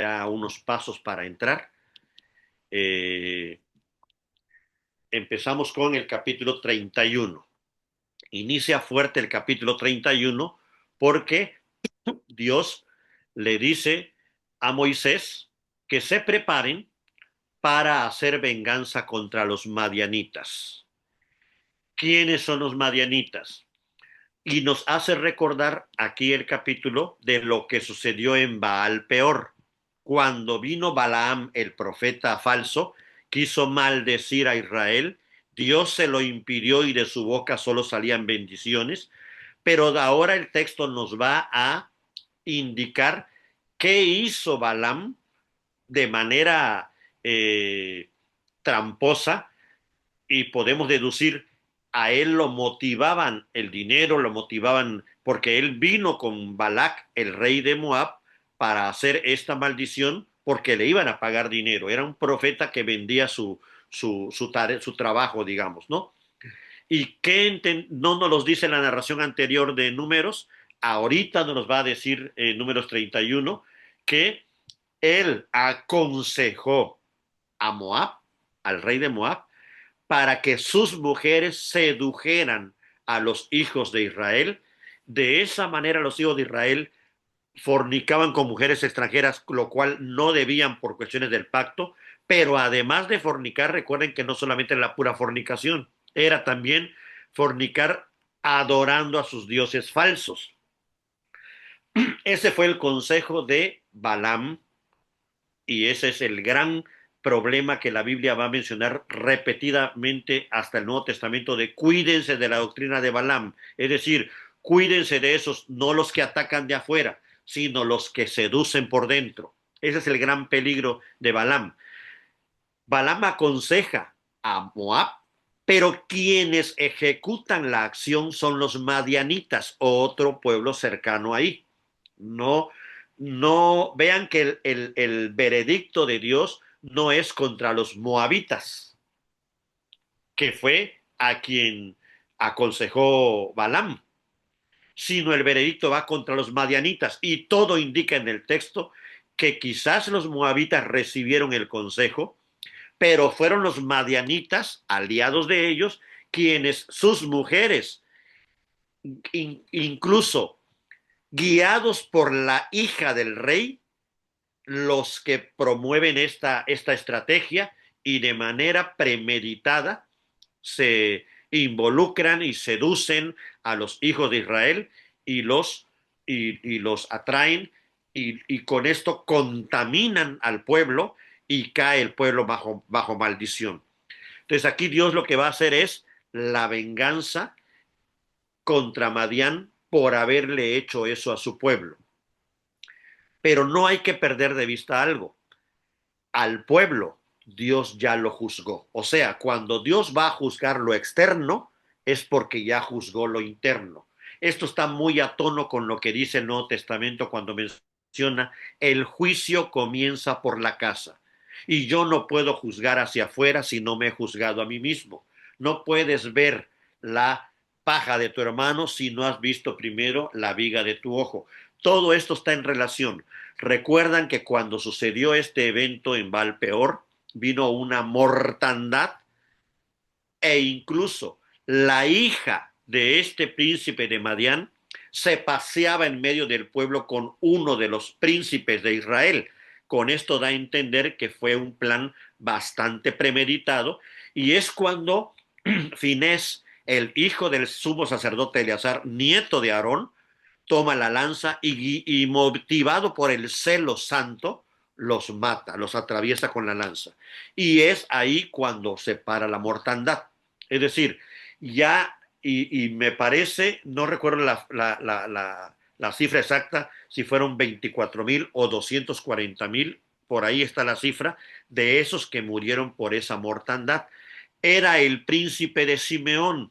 ya unos pasos para entrar. Eh, Empezamos con el capítulo 31. Inicia fuerte el capítulo 31 porque Dios le dice a Moisés que se preparen para hacer venganza contra los madianitas. ¿Quiénes son los madianitas? Y nos hace recordar aquí el capítulo de lo que sucedió en Baal Peor. Cuando vino Balaam, el profeta falso, quiso maldecir a Israel, Dios se lo impidió y de su boca solo salían bendiciones, pero ahora el texto nos va a indicar qué hizo Balaam de manera tramposa, y podemos deducir, a él lo motivaban el dinero, lo motivaban porque él vino con Balac, el rey de Moab, para hacer esta maldición porque le iban a pagar dinero. Era un profeta que vendía su trabajo, digamos, ¿no? ¿Y qué no nos los dice la narración anterior de Números? Ahorita nos va a decir Números 31 que él aconsejó a Moab, al rey de Moab, para que sus mujeres sedujeran a los hijos de Israel. De esa manera los hijos de Israel fornicaban con mujeres extranjeras, lo cual no debían por cuestiones del pacto, pero además de fornicar, recuerden que no solamente era la pura fornicación, era también fornicar adorando a sus dioses falsos. Ese fue el consejo de Balaam, y ese es el gran problema que la Biblia va a mencionar repetidamente hasta el Nuevo Testamento, de cuídense de la doctrina de Balaam, es decir, cuídense de esos, no los que atacan de afuera, sino los que seducen por dentro. Ese es el gran peligro de Balaam. Balaam aconseja a Moab, pero quienes ejecutan la acción son los madianitas, otro pueblo cercano ahí. No, no vean que el veredicto de Dios no es contra los moabitas, que fue a quien aconsejó Balaam, sino el veredicto va contra los madianitas. Y todo indica en el texto que quizás los moabitas recibieron el consejo, pero fueron los madianitas, aliados de ellos, quienes sus mujeres, incluso guiados por la hija del rey, los que promueven esta estrategia, y de manera premeditada se involucran y seducen a los hijos de Israel y los atraen, y con esto contaminan al pueblo y cae el pueblo bajo maldición. Entonces aquí Dios lo que va a hacer es la venganza contra Madián por haberle hecho eso a su pueblo. Pero no hay que perder de vista algo. Al pueblo Dios ya lo juzgó. O sea, cuando Dios va a juzgar lo externo, es porque ya juzgó lo interno. Esto está muy a tono con lo que dice el Nuevo Testamento cuando menciona el juicio comienza por la casa. Y yo no puedo juzgar hacia afuera si no me he juzgado a mí mismo. No puedes ver la paja de tu hermano si no has visto primero la viga de tu ojo. Todo esto está en relación. Recuerdan que cuando sucedió este evento en Valpeor, vino una mortandad, e incluso la hija de este príncipe de Madián se paseaba en medio del pueblo con uno de los príncipes de Israel. Con esto da a entender que fue un plan bastante premeditado, y es cuando Finés, el hijo del sumo sacerdote Eleazar, nieto de Aarón, toma la lanza y motivado por el celo santo, los mata, los atraviesa con la lanza. Y es ahí cuando se para la mortandad. Es decir, ya, y me parece, no recuerdo la cifra exacta, si fueron 24,000 o 240,000, por ahí está la cifra, de esos que murieron por esa mortandad. Era el príncipe de Simeón.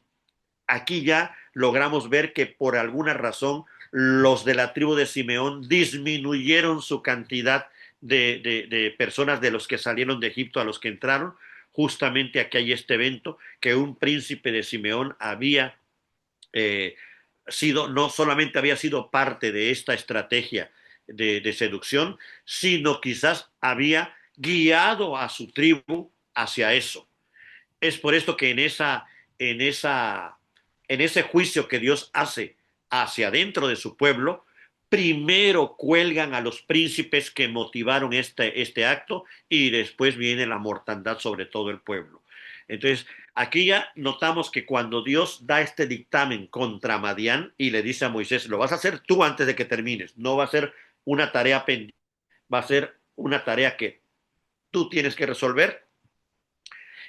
Aquí ya logramos ver que por alguna razón los de la tribu de Simeón disminuyeron su cantidad de personas de los que salieron de Egipto a los que entraron. Justamente aquí hay este evento, que un príncipe de Simeón había no solamente había sido parte de esta estrategia de seducción, sino quizás había guiado a su tribu hacia eso. Es por esto que en, esa, en ese juicio que Dios hace hacia adentro de su pueblo, primero cuelgan a los príncipes que motivaron este acto y después viene la mortandad sobre todo el pueblo. Entonces, aquí ya notamos que cuando Dios da este dictamen contra Madián y le dice a Moisés, lo vas a hacer tú antes de que termines, no va a ser una tarea pendiente, va a ser una tarea que tú tienes que resolver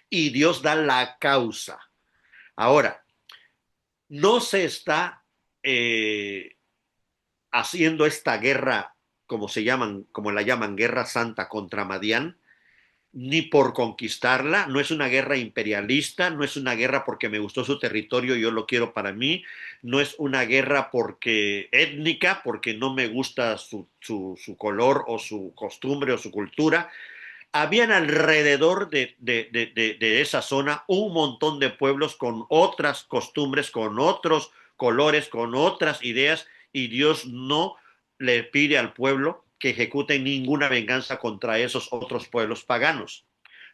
y Dios da la causa. Ahora, no se está haciendo esta guerra, como la llaman, guerra santa contra Madián, ni por conquistarla, no es una guerra imperialista, no es una guerra porque me gustó su territorio y yo lo quiero para mí, no es una guerra porque étnica, porque no me gusta su color o su costumbre o su cultura. Habían alrededor de esa zona un montón de pueblos con otras costumbres, con otros colores, con otras ideas, y Dios no le pide al pueblo que ejecute ninguna venganza contra esos otros pueblos paganos.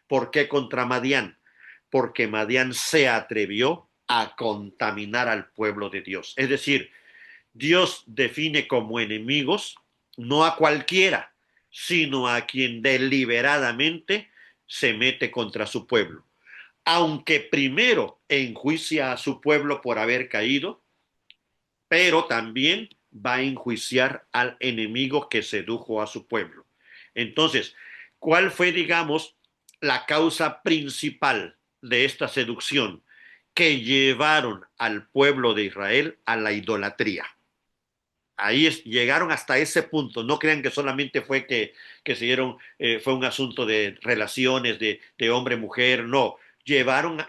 ¿Por qué contra Madián? Porque Madián se atrevió a contaminar al pueblo de Dios. Es decir, Dios define como enemigos no a cualquiera, sino a quien deliberadamente se mete contra su pueblo. Aunque primero enjuicia a su pueblo por haber caído, pero también va a enjuiciar al enemigo que sedujo a su pueblo. Entonces, ¿cuál fue, digamos, la causa principal de esta seducción que llevaron al pueblo de Israel a la idolatría? Llegaron hasta ese punto. No crean que solamente fue que se dieron, fue un asunto de relaciones de hombre-mujer, no. Llevaron,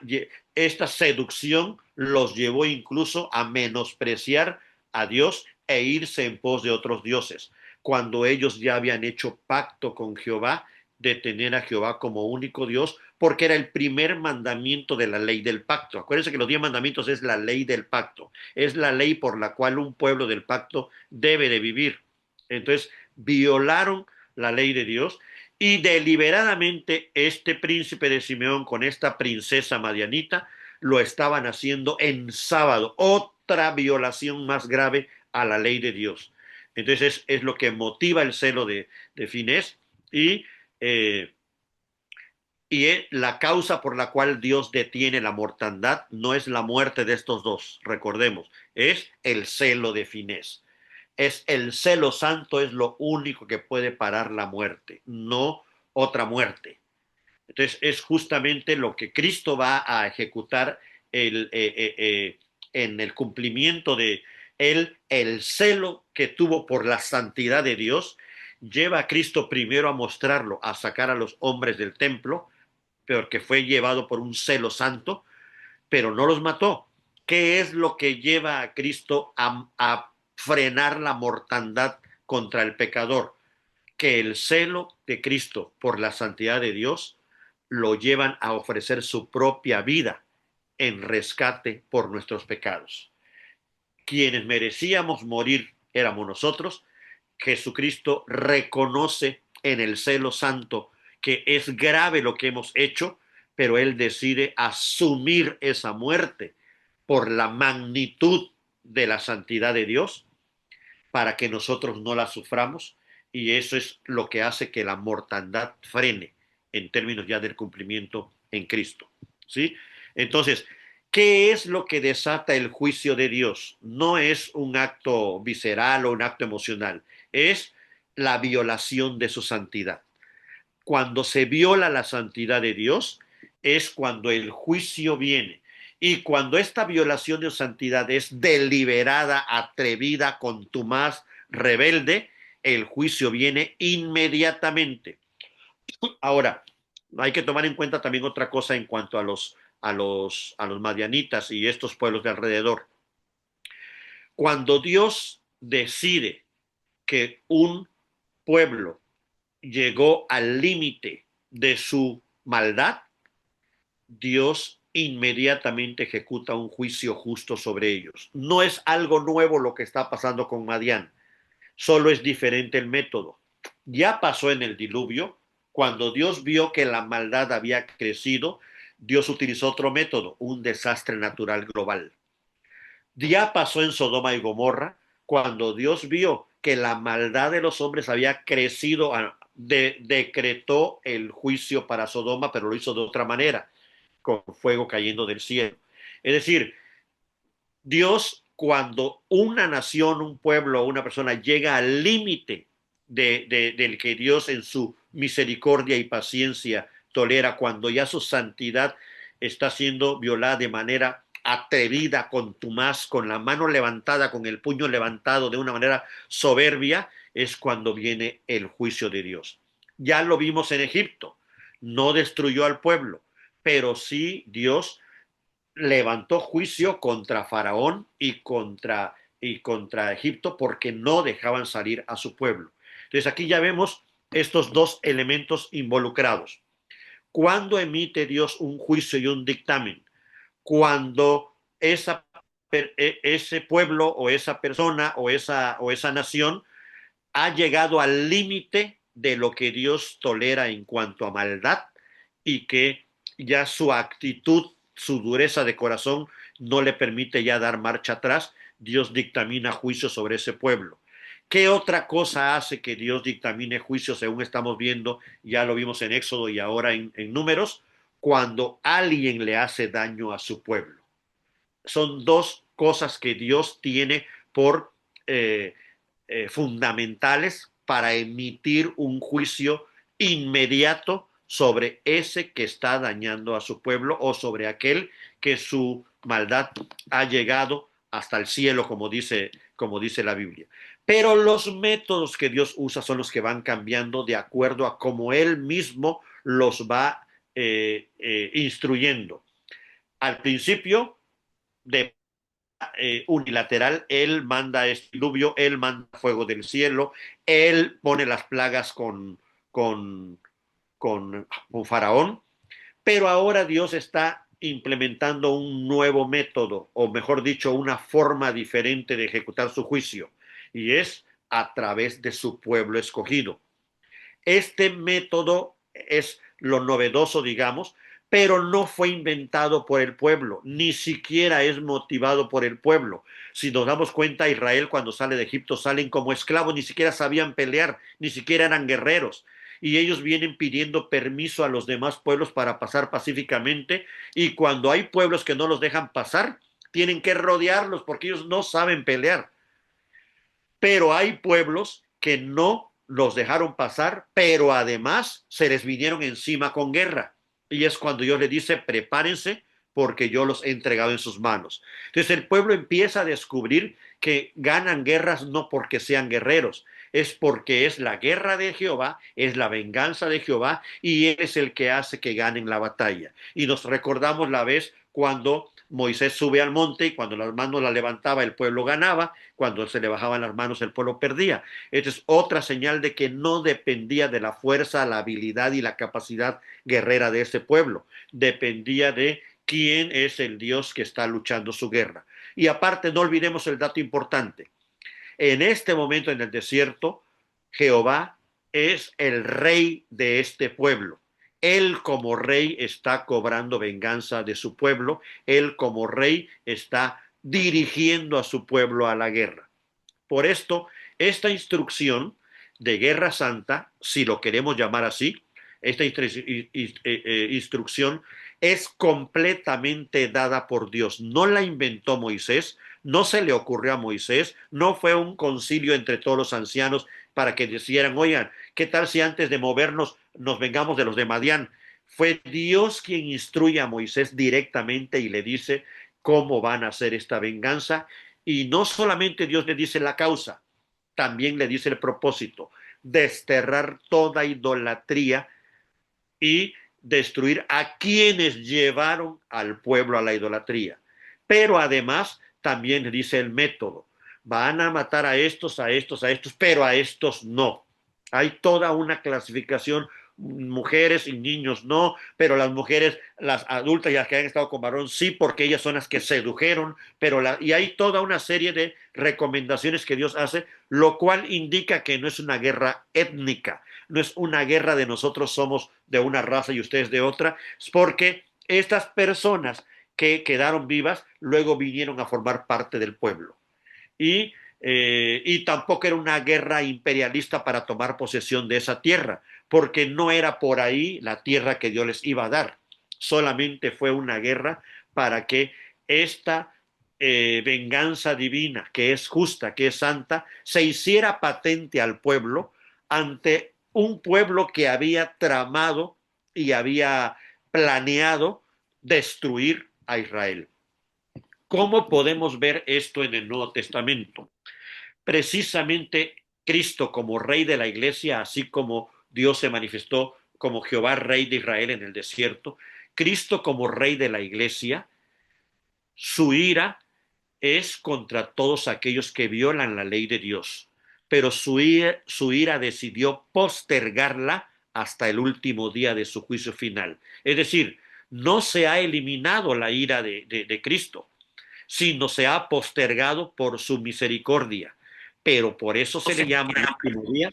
esta seducción los llevó incluso a menospreciar a Dios e irse en pos de otros dioses, cuando ellos ya habían hecho pacto con Jehová de tener a Jehová como único Dios, porque era el primer mandamiento de la ley del pacto. Acuérdense que los 10 mandamientos es la ley del pacto, es la ley por la cual un pueblo del pacto debe de vivir. Entonces, violaron la ley de Dios y deliberadamente este príncipe de Simeón con esta princesa madianita lo estaban haciendo en sábado, otra violación más grave a la ley de Dios. Entonces es lo que motiva el celo de Finés y, eh, la causa por la cual Dios detiene la mortandad no es la muerte de estos dos, recordemos, es el celo de Finés. Es el celo santo, es lo único que puede parar la muerte, no otra muerte. Entonces es justamente lo que Cristo va a ejecutar el, en el cumplimiento de él, el celo que tuvo por la santidad de Dios, lleva a Cristo primero a mostrarlo, a sacar a los hombres del templo, pero que fue llevado por un celo santo, pero no los mató. ¿Qué es lo que lleva a Cristo a frenar la mortandad contra el pecador? Que el celo de Cristo por la santidad de Dios lo llevan a ofrecer su propia vida en rescate por nuestros pecados. Quienes merecíamos morir éramos nosotros. Jesucristo reconoce en el celo santo que es grave lo que hemos hecho, pero Él decide asumir esa muerte por la magnitud de la santidad de Dios para que nosotros no la suframos, y eso es lo que hace que la mortandad frene en términos ya del cumplimiento en Cristo. ¿Sí? Entonces, ¿qué es lo que desata el juicio de Dios? No es un acto visceral o un acto emocional, es la violación de su santidad. Cuando se viola la santidad de Dios, es cuando el juicio viene. Y cuando esta violación de santidad es deliberada, atrevida, contumaz, rebelde, el juicio viene inmediatamente. Ahora, hay que tomar en cuenta también otra cosa en cuanto a los madianitas y estos pueblos de alrededor. Cuando Dios decide que un pueblo llegó al límite de su maldad, Dios inmediatamente ejecuta un juicio justo sobre ellos. No es algo nuevo lo que está pasando con Madián, solo es diferente el método. Ya pasó en el diluvio, cuando Dios vio que la maldad había crecido, Dios utilizó otro método, un desastre natural global. Ya pasó en Sodoma y Gomorra, cuando Dios vio que la maldad de los hombres había crecido, decretó el juicio para Sodoma, pero lo hizo de otra manera, con fuego cayendo del cielo. Es decir, Dios, cuando una nación, un pueblo o una persona llega al límite del que Dios en su misericordia y paciencia tolera, cuando ya su santidad está siendo violada de manera atrevida, contumaz, con la mano levantada, con el puño levantado de una manera soberbia, es cuando viene el juicio de Dios. Ya lo vimos en Egipto, no destruyó al pueblo, pero sí Dios levantó juicio contra Faraón y contra Egipto porque no dejaban salir a su pueblo. Entonces aquí ya vemos estos dos elementos involucrados. ¿Cuándo emite Dios un juicio y un dictamen? Cuando ese pueblo o esa persona o esa nación ha llegado al límite de lo que Dios tolera en cuanto a maldad y que ya su actitud, su dureza de corazón no le permite ya dar marcha atrás. Dios dictamina juicio sobre ese pueblo. ¿Qué otra cosa hace que Dios dictamine juicio según estamos viendo? Ya lo vimos en Éxodo y ahora en Números, cuando alguien le hace daño a su pueblo. Son dos cosas que Dios tiene por fundamentales para emitir un juicio inmediato sobre ese que está dañando a su pueblo o sobre aquel que su maldad ha llegado hasta el cielo, como dice la Biblia. Pero los métodos que Dios usa son los que van cambiando de acuerdo a cómo Él mismo los va instruyendo. Al principio, de unilateral, él manda este diluvio, él manda fuego del cielo, él pone las plagas con, con Faraón, pero ahora Dios está implementando un nuevo método, o mejor dicho, una forma diferente de ejecutar su juicio, y es a través de su pueblo escogido. Este método es lo novedoso, digamos, pero no fue inventado por el pueblo, ni siquiera es motivado por el pueblo. Si nos damos cuenta, Israel cuando sale de Egipto salen como esclavos, ni siquiera sabían pelear, ni siquiera eran guerreros. Y ellos vienen pidiendo permiso a los demás pueblos para pasar pacíficamente. Y cuando hay pueblos que no los dejan pasar, tienen que rodearlos porque ellos no saben pelear. Pero hay pueblos que no los dejaron pasar, pero además se les vinieron encima con guerra. Y es cuando Dios le dice, prepárense porque yo los he entregado en sus manos. Entonces el pueblo empieza a descubrir que ganan guerras no porque sean guerreros, es porque es la guerra de Jehová, es la venganza de Jehová y Él es el que hace que ganen la batalla. Y nos recordamos la vez cuando Moisés sube al monte y cuando las manos las levantaba el pueblo ganaba, cuando se le bajaban las manos el pueblo perdía. Esta es otra señal de que no dependía de la fuerza, la habilidad y la capacidad guerrera de ese pueblo, dependía de quién es el Dios que está luchando su guerra. Y aparte, no olvidemos el dato importante. En este momento en el desierto, Jehová es el rey de este pueblo. Él como rey está cobrando venganza de su pueblo. Él como rey está dirigiendo a su pueblo a la guerra. Por esto, esta instrucción de guerra santa, si lo queremos llamar así, esta instrucción es completamente dada por Dios. No la inventó Moisés, no se le ocurrió a Moisés, no fue un concilio entre todos los ancianos para que dijeran, oigan, ¿qué tal si antes de movernos nos vengamos de los de Madián? Fue Dios quien instruye a Moisés directamente y le dice cómo van a hacer esta venganza. Y no solamente Dios le dice la causa, también le dice el propósito, desterrar toda idolatría y destruir a quienes llevaron al pueblo a la idolatría. Pero además también le dice el método, van a matar a estos, a estos, a estos, pero a estos no. Hay toda una clasificación, mujeres y niños no, pero las mujeres, las adultas y las que han estado con varón sí, porque ellas son las que sedujeron, y hay toda una serie de recomendaciones que Dios hace, lo cual indica que no es una guerra étnica, no es una guerra de nosotros somos de una raza y ustedes de otra, es porque estas personas que quedaron vivas luego vinieron a formar parte del pueblo y tampoco era una guerra imperialista para tomar posesión de esa tierra, porque no era por ahí la tierra que Dios les iba a dar. Solamente fue una guerra para que esta venganza divina, que es justa, que es santa, se hiciera patente al pueblo ante un pueblo que había tramado y había planeado destruir a Israel. ¿Cómo podemos ver esto en el Nuevo Testamento? Precisamente Cristo como rey de la iglesia, así como Dios se manifestó como Jehová rey de Israel en el desierto, Cristo como rey de la iglesia, su ira es contra todos aquellos que violan la ley de Dios, pero su ira decidió postergarla hasta el último día de su juicio final. Es decir, no se ha eliminado la ira de Cristo, sino se ha postergado por su misericordia. Pero por eso se le llama el último día,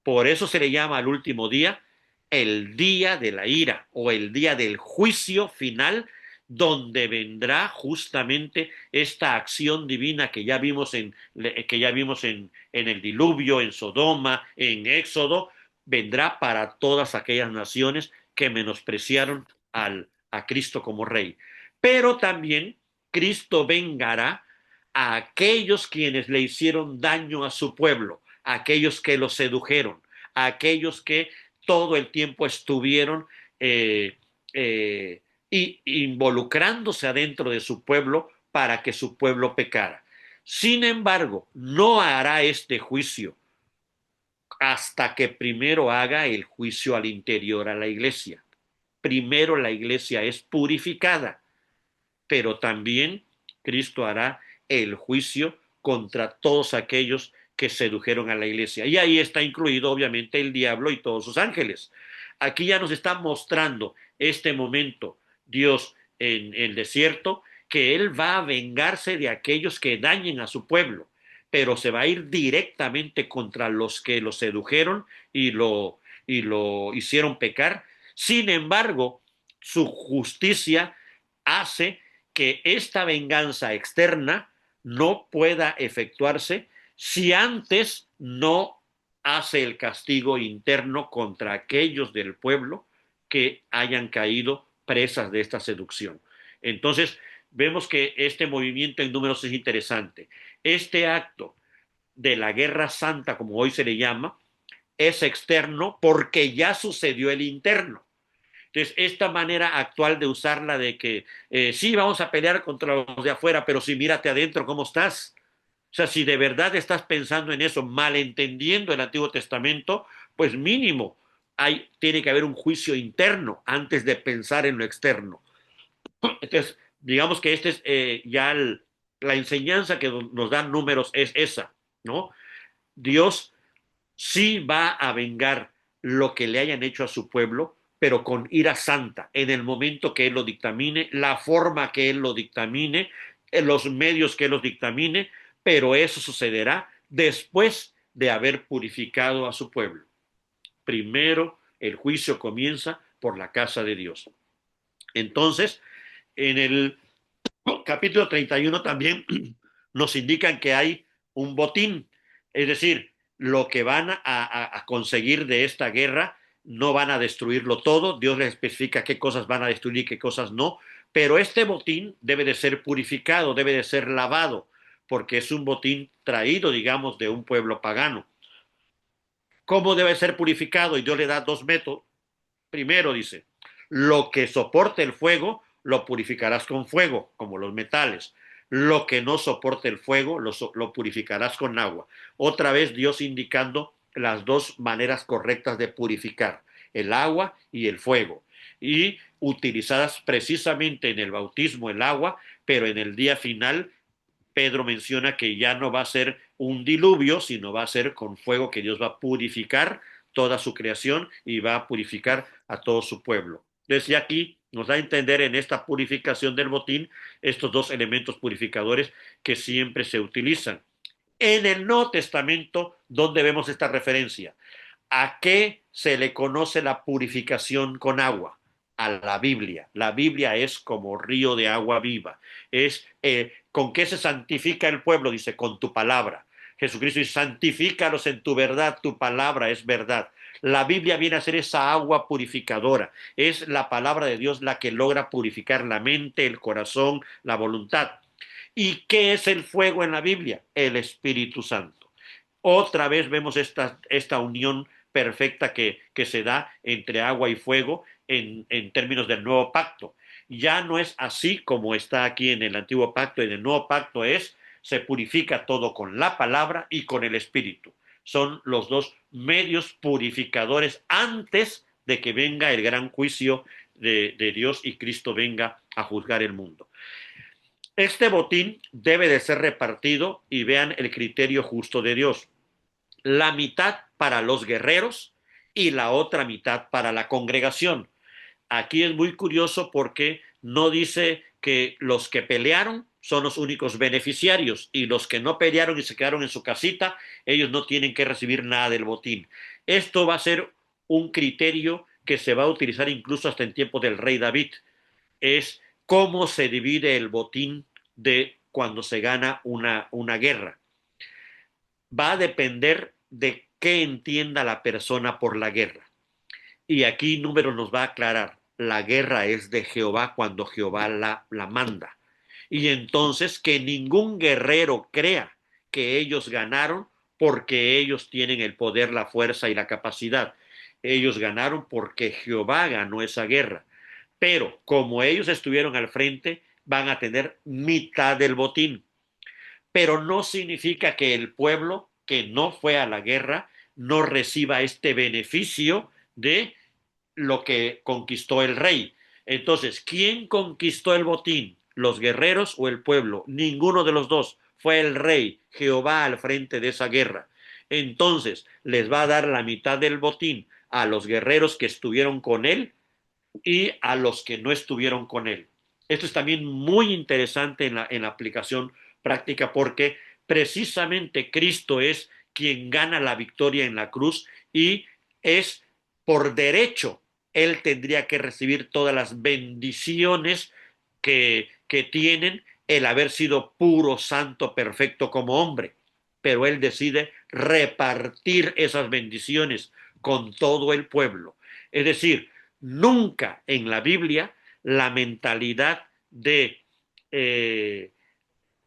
por eso se le llama al último día el día de la ira o el día del juicio final, donde vendrá justamente esta acción divina que ya vimos en el diluvio, en Sodoma, en Éxodo, vendrá para todas aquellas naciones que menospreciaron a Cristo como rey. Pero también Cristo vengará a aquellos quienes le hicieron daño a su pueblo, a aquellos que lo sedujeron, a aquellos que todo el tiempo estuvieron eh, eh, involucrándose adentro de su pueblo para que su pueblo pecara. Sin embargo, no hará este juicio hasta que primero haga el juicio al interior a la iglesia. Primero la iglesia es purificada, pero también Cristo hará el juicio contra todos aquellos que sedujeron a la iglesia. Y ahí está incluido obviamente el diablo y todos sus ángeles. Aquí ya nos está mostrando este momento Dios en el desierto, que Él va a vengarse de aquellos que dañen a su pueblo, pero se va a ir directamente contra los que lo sedujeron y lo hicieron pecar. Sin embargo, su justicia hace que esta venganza externa no pueda efectuarse si antes no hace el castigo interno contra aquellos del pueblo que hayan caído presas de esta seducción. Entonces, vemos que este movimiento en números es interesante. Este acto de la guerra santa, como hoy se le llama, es externo porque ya sucedió el interno. Entonces, esta manera actual de usarla de que sí, vamos a pelear contra los de afuera, pero sí, mírate adentro, ¿cómo estás? O sea, si de verdad estás pensando en eso, malentendiendo el Antiguo Testamento, pues mínimo tiene que haber un juicio interno antes de pensar en lo externo. Entonces, digamos que este es la enseñanza que nos dan números es esa, ¿no? Dios sí va a vengar lo que le hayan hecho a su pueblo, pero con ira santa, en el momento que Él lo dictamine, la forma que Él lo dictamine, los medios que Él los dictamine, pero eso sucederá después de haber purificado a su pueblo. Primero, el juicio comienza por la casa de Dios. Entonces, en el capítulo 31 también nos indican que hay un botín, es decir, lo que van a conseguir de esta guerra, no van a destruirlo todo, Dios les especifica qué cosas van a destruir y qué cosas no, pero este botín debe de ser purificado, debe de ser lavado, porque es un botín traído, digamos, de un pueblo pagano. ¿Cómo debe ser purificado? Y Dios le da dos métodos. Primero dice, lo que soporte el fuego, lo purificarás con fuego, como los metales. Lo que no soporte el fuego, lo purificarás con agua. Otra vez Dios indicando las dos maneras correctas de purificar, el agua y el fuego. Y utilizadas precisamente en el bautismo el agua, pero en el día final Pedro menciona que ya no va a ser un diluvio, sino va a ser con fuego, que Dios va a purificar toda su creación y va a purificar a todo su pueblo. Entonces, ya aquí nos da a entender en esta purificación del botín estos dos elementos purificadores que siempre se utilizan. En el Nuevo Testamento, ¿dónde vemos esta referencia? ¿A qué se le conoce la purificación con agua? A la Biblia. La Biblia es como río de agua viva. Es ¿con qué se santifica el pueblo? Dice, con tu palabra. Jesucristo dice, santifícalos en tu verdad, tu palabra es verdad. La Biblia viene a ser esa agua purificadora. Es la palabra de Dios la que logra purificar la mente, el corazón, la voluntad. ¿Y qué es el fuego en la Biblia? El Espíritu Santo. Otra vez vemos esta unión perfecta que se da entre agua y fuego en términos del nuevo pacto. Ya no es así como está aquí en el antiguo pacto. En el nuevo pacto se purifica todo con la palabra y con el Espíritu. Son los dos medios purificadores antes de que venga el gran juicio de Dios y Cristo venga a juzgar el mundo. Este botín debe de ser repartido, y vean el criterio justo de Dios: la mitad para los guerreros y la otra mitad para la congregación. Aquí es muy curioso porque no dice que los que pelearon son los únicos beneficiarios y los que no pelearon y se quedaron en su casita, ellos no tienen que recibir nada del botín. Esto va a ser un criterio que se va a utilizar incluso hasta en tiempo del rey David. Es cómo se divide el botín de cuando se gana una guerra. Va a depender de qué entienda la persona por la guerra. Y aquí Número nos va a aclarar: la guerra es de Jehová cuando Jehová la manda. Y entonces que ningún guerrero crea que ellos ganaron porque ellos tienen el poder, la fuerza y la capacidad. Ellos ganaron porque Jehová ganó esa guerra. Pero como ellos estuvieron al frente, van a tener mitad del botín. Pero no significa que el pueblo que no fue a la guerra no reciba este beneficio de lo que conquistó el rey. Entonces, ¿quién conquistó el botín? ¿Los guerreros o el pueblo? Ninguno de los dos. Fue el rey, Jehová, al frente de esa guerra. Entonces, les va a dar la mitad del botín a los guerreros que estuvieron con él y a los que no estuvieron con él. Esto es también muy interesante en la aplicación práctica, porque precisamente Cristo es quien gana la victoria en la cruz, y es por derecho. Él tendría que recibir todas las bendiciones que tienen el haber sido puro, santo, perfecto como hombre. Pero él decide repartir esas bendiciones con todo el pueblo. Es decir, nunca en la Biblia la mentalidad de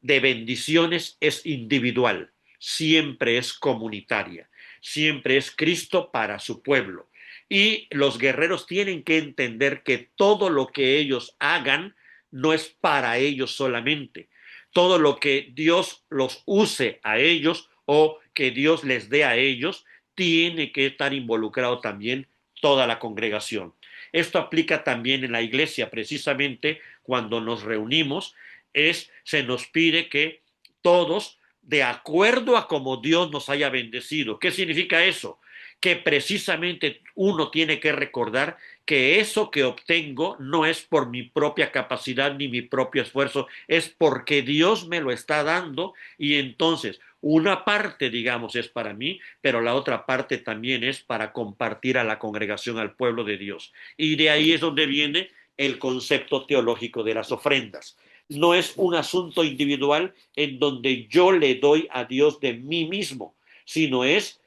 bendiciones es individual, siempre es comunitaria, siempre es Cristo para su pueblo. Y los guerreros tienen que entender que todo lo que ellos hagan no es para ellos solamente. Todo lo que Dios los use a ellos o que Dios les dé a ellos, tiene que estar involucrado también toda la congregación. Esto aplica también en la iglesia. Precisamente cuando nos reunimos, se nos pide que todos, de acuerdo a como Dios nos haya bendecido. ¿Qué significa eso? Que precisamente uno tiene que recordar que eso que obtengo no es por mi propia capacidad ni mi propio esfuerzo, es porque Dios me lo está dando. Y entonces una parte, digamos, es para mí, pero la otra parte también es para compartir a la congregación, al pueblo de Dios. Y de ahí es donde viene el concepto teológico de las ofrendas. No es un asunto individual en donde yo le doy a Dios de mí mismo, sino es,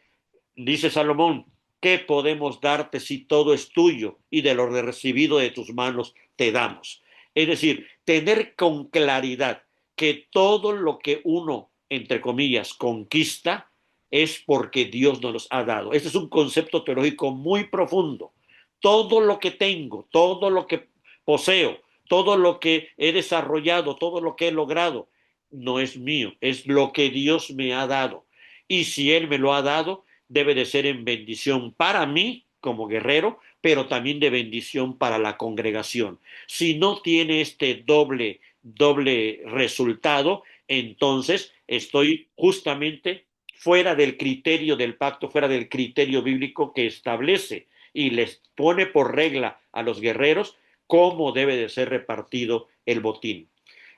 dice Salomón, ¿qué podemos darte si todo es tuyo y de lo recibido de tus manos te damos? Es decir, tener con claridad que todo lo que uno, entre comillas, conquista es porque Dios nos los ha dado. Este es un concepto teológico muy profundo. Todo lo que tengo, todo lo que poseo, todo lo que he desarrollado, todo lo que he logrado, no es mío, es lo que Dios me ha dado. Y si Él me lo ha dado, debe de ser en bendición para mí como guerrero, pero también de bendición para la congregación. Si no tiene este doble resultado, entonces estoy justamente fuera del criterio del pacto, fuera del criterio bíblico que establece y les pone por regla a los guerreros cómo debe de ser repartido el botín.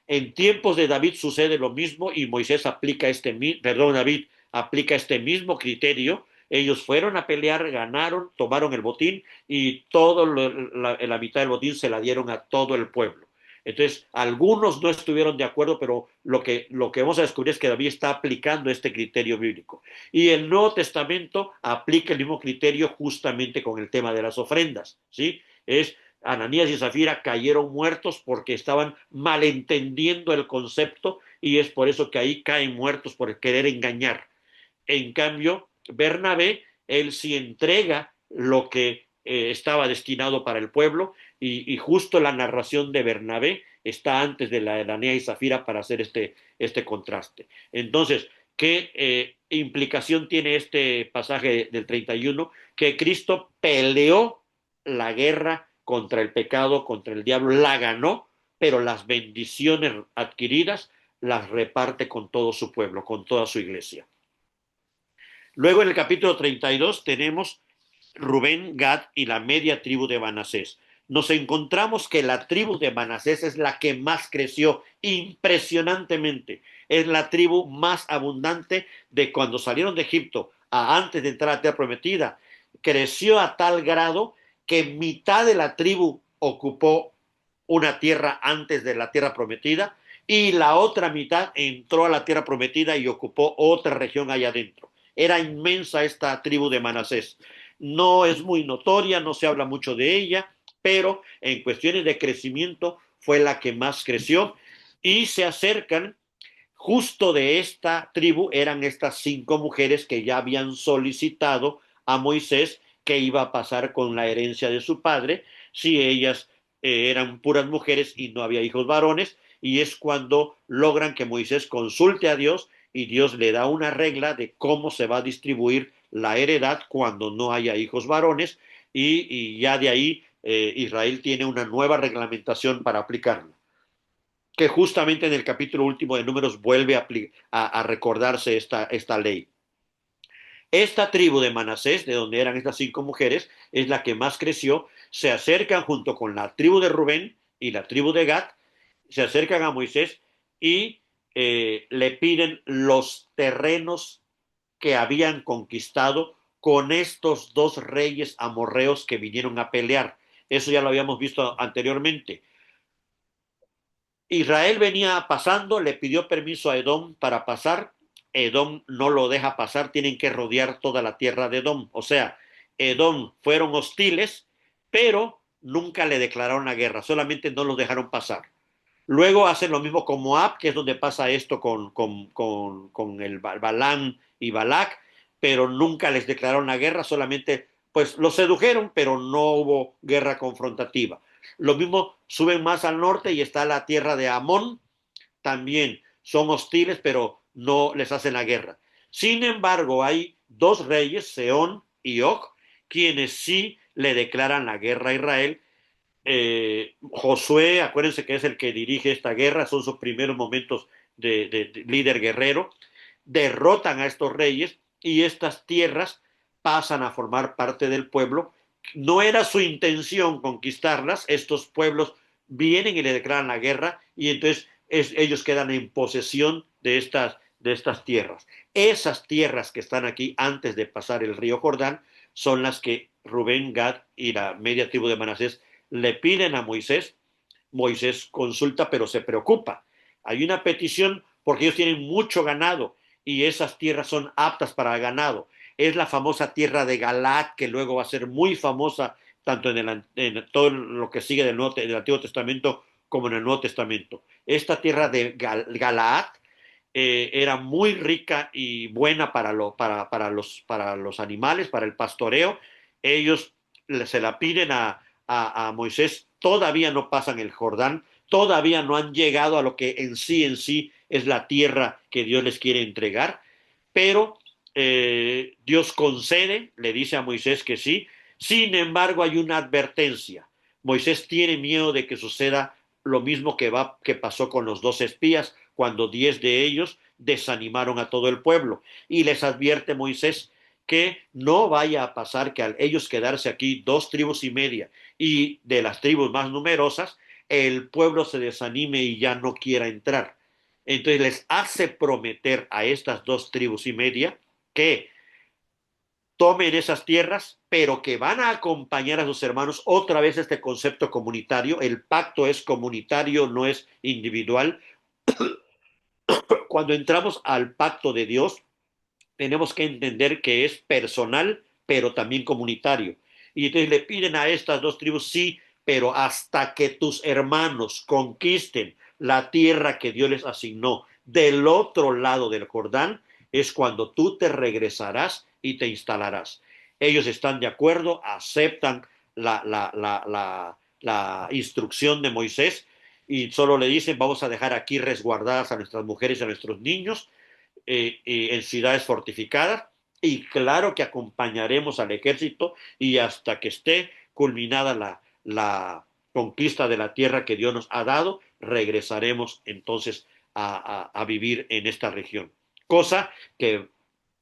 En tiempos de David sucede lo mismo y Moisés aplica David aplica este mismo criterio. Ellos fueron a pelear, ganaron, tomaron el botín y la mitad del botín se la dieron a todo el pueblo. Entonces, algunos no estuvieron de acuerdo, pero lo que vamos a descubrir es que David está aplicando este criterio bíblico. Y el Nuevo Testamento aplica el mismo criterio justamente con el tema de las ofrendas, ¿sí? Es Ananías y Zafira cayeron muertos porque estaban malentendiendo el concepto y es por eso que ahí caen muertos por querer engañar. En cambio, Bernabé, él sí entrega lo que estaba destinado para el pueblo y justo la narración de Bernabé está antes de la de Ananías y Zafira para hacer este contraste. Entonces, ¿qué implicación tiene este pasaje del 31? Que Cristo peleó la guerra contra el pecado, contra el diablo, la ganó, pero las bendiciones adquiridas las reparte con todo su pueblo, con toda su iglesia. Luego en el capítulo 32 tenemos Rubén, Gad y la media tribu de Manasés. Nos encontramos que la tribu de Manasés es la que más creció impresionantemente. Es la tribu más abundante de cuando salieron de Egipto a antes de entrar a la tierra prometida. Creció a tal grado que mitad de la tribu ocupó una tierra antes de la tierra prometida y la otra mitad entró a la tierra prometida y ocupó otra región allá adentro. Era inmensa esta tribu de Manasés. No es muy notoria, no se habla mucho de ella, pero en cuestiones de crecimiento fue la que más creció y se acercan justo de esta tribu, eran estas 5 mujeres que ya habían solicitado a Moisés que iba a pasar con la herencia de su padre, si ellas eran puras mujeres y no había hijos varones, y es cuando logran que Moisés consulte a Dios y Dios le da una regla de cómo se va a distribuir la heredad cuando no haya hijos varones, y ya de ahí Israel tiene una nueva reglamentación para aplicarla, que justamente en el capítulo último de Números vuelve a recordarse esta ley. Esta tribu de Manasés, de donde eran estas 5 mujeres, es la que más creció. Se acercan junto con la tribu de Rubén y la tribu de Gad, se acercan a Moisés y le piden los terrenos que habían conquistado con estos 2 reyes amorreos que vinieron a pelear. Eso ya lo habíamos visto anteriormente. Israel venía pasando, le pidió permiso a Edom para pasar. Edom no lo deja pasar, tienen que rodear toda la tierra de Edom. O sea, Edom fueron hostiles, pero nunca le declararon la guerra, solamente no los dejaron pasar. Luego hacen lo mismo con Moab, que es donde pasa esto con el Balán y Balac, pero nunca les declararon la guerra, solamente pues los sedujeron, pero no hubo guerra confrontativa. Lo mismo suben más al norte y está la tierra de Amón, también son hostiles, pero no les hacen la guerra. Sin embargo, hay 2 reyes, Seón y Og, quienes sí le declaran la guerra a Israel. Josué, acuérdense que es el que dirige esta guerra, son sus primeros momentos de líder guerrero, derrotan a estos reyes y estas tierras pasan a formar parte del pueblo. No era su intención conquistarlas, estos pueblos vienen y le declaran la guerra y entonces ellos quedan en posesión de estas tierras. Esas tierras que están aquí antes de pasar el río Jordán son las que Rubén, Gad y la media tribu de Manasés le piden a Moisés. Moisés consulta, pero se preocupa. Hay una petición porque ellos tienen mucho ganado y esas tierras son aptas para el ganado. Es la famosa tierra de Galaad, que luego va a ser muy famosa tanto en todo lo que sigue del Antiguo Testamento como en el Nuevo Testamento. Esta tierra de Galaad era muy rica y buena para los animales, para el pastoreo. Ellos se la piden a Moisés, todavía no pasan el Jordán, todavía no han llegado a lo que en sí es la tierra que Dios les quiere entregar, pero Dios concede, le dice a Moisés que sí. Sin embargo, hay una advertencia. Moisés tiene miedo de que suceda lo mismo que pasó con los 2 espías, cuando 10 de ellos desanimaron a todo el pueblo. Y les advierte Moisés que no vaya a pasar que al ellos quedarse aquí 2 tribus y media y de las tribus más numerosas, el pueblo se desanime y ya no quiera entrar. Entonces les hace prometer a estas 2 tribus y media que tomen esas tierras, pero que van a acompañar a sus hermanos. Otra vez este concepto comunitario, el pacto es comunitario, no es individual. Cuando entramos al pacto de Dios, tenemos que entender que es personal, pero también comunitario. Y entonces le piden a estas 2 tribus, sí, pero hasta que tus hermanos conquisten la tierra que Dios les asignó del otro lado del Jordán, es cuando tú te regresarás y te instalarás. Ellos están de acuerdo, aceptan la instrucción de Moisés y solo le dicen, vamos a dejar aquí resguardadas a nuestras mujeres y a nuestros niños en ciudades fortificadas, y claro que acompañaremos al ejército y hasta que esté culminada la conquista de la tierra que Dios nos ha dado, regresaremos entonces a vivir en esta región. Cosa que,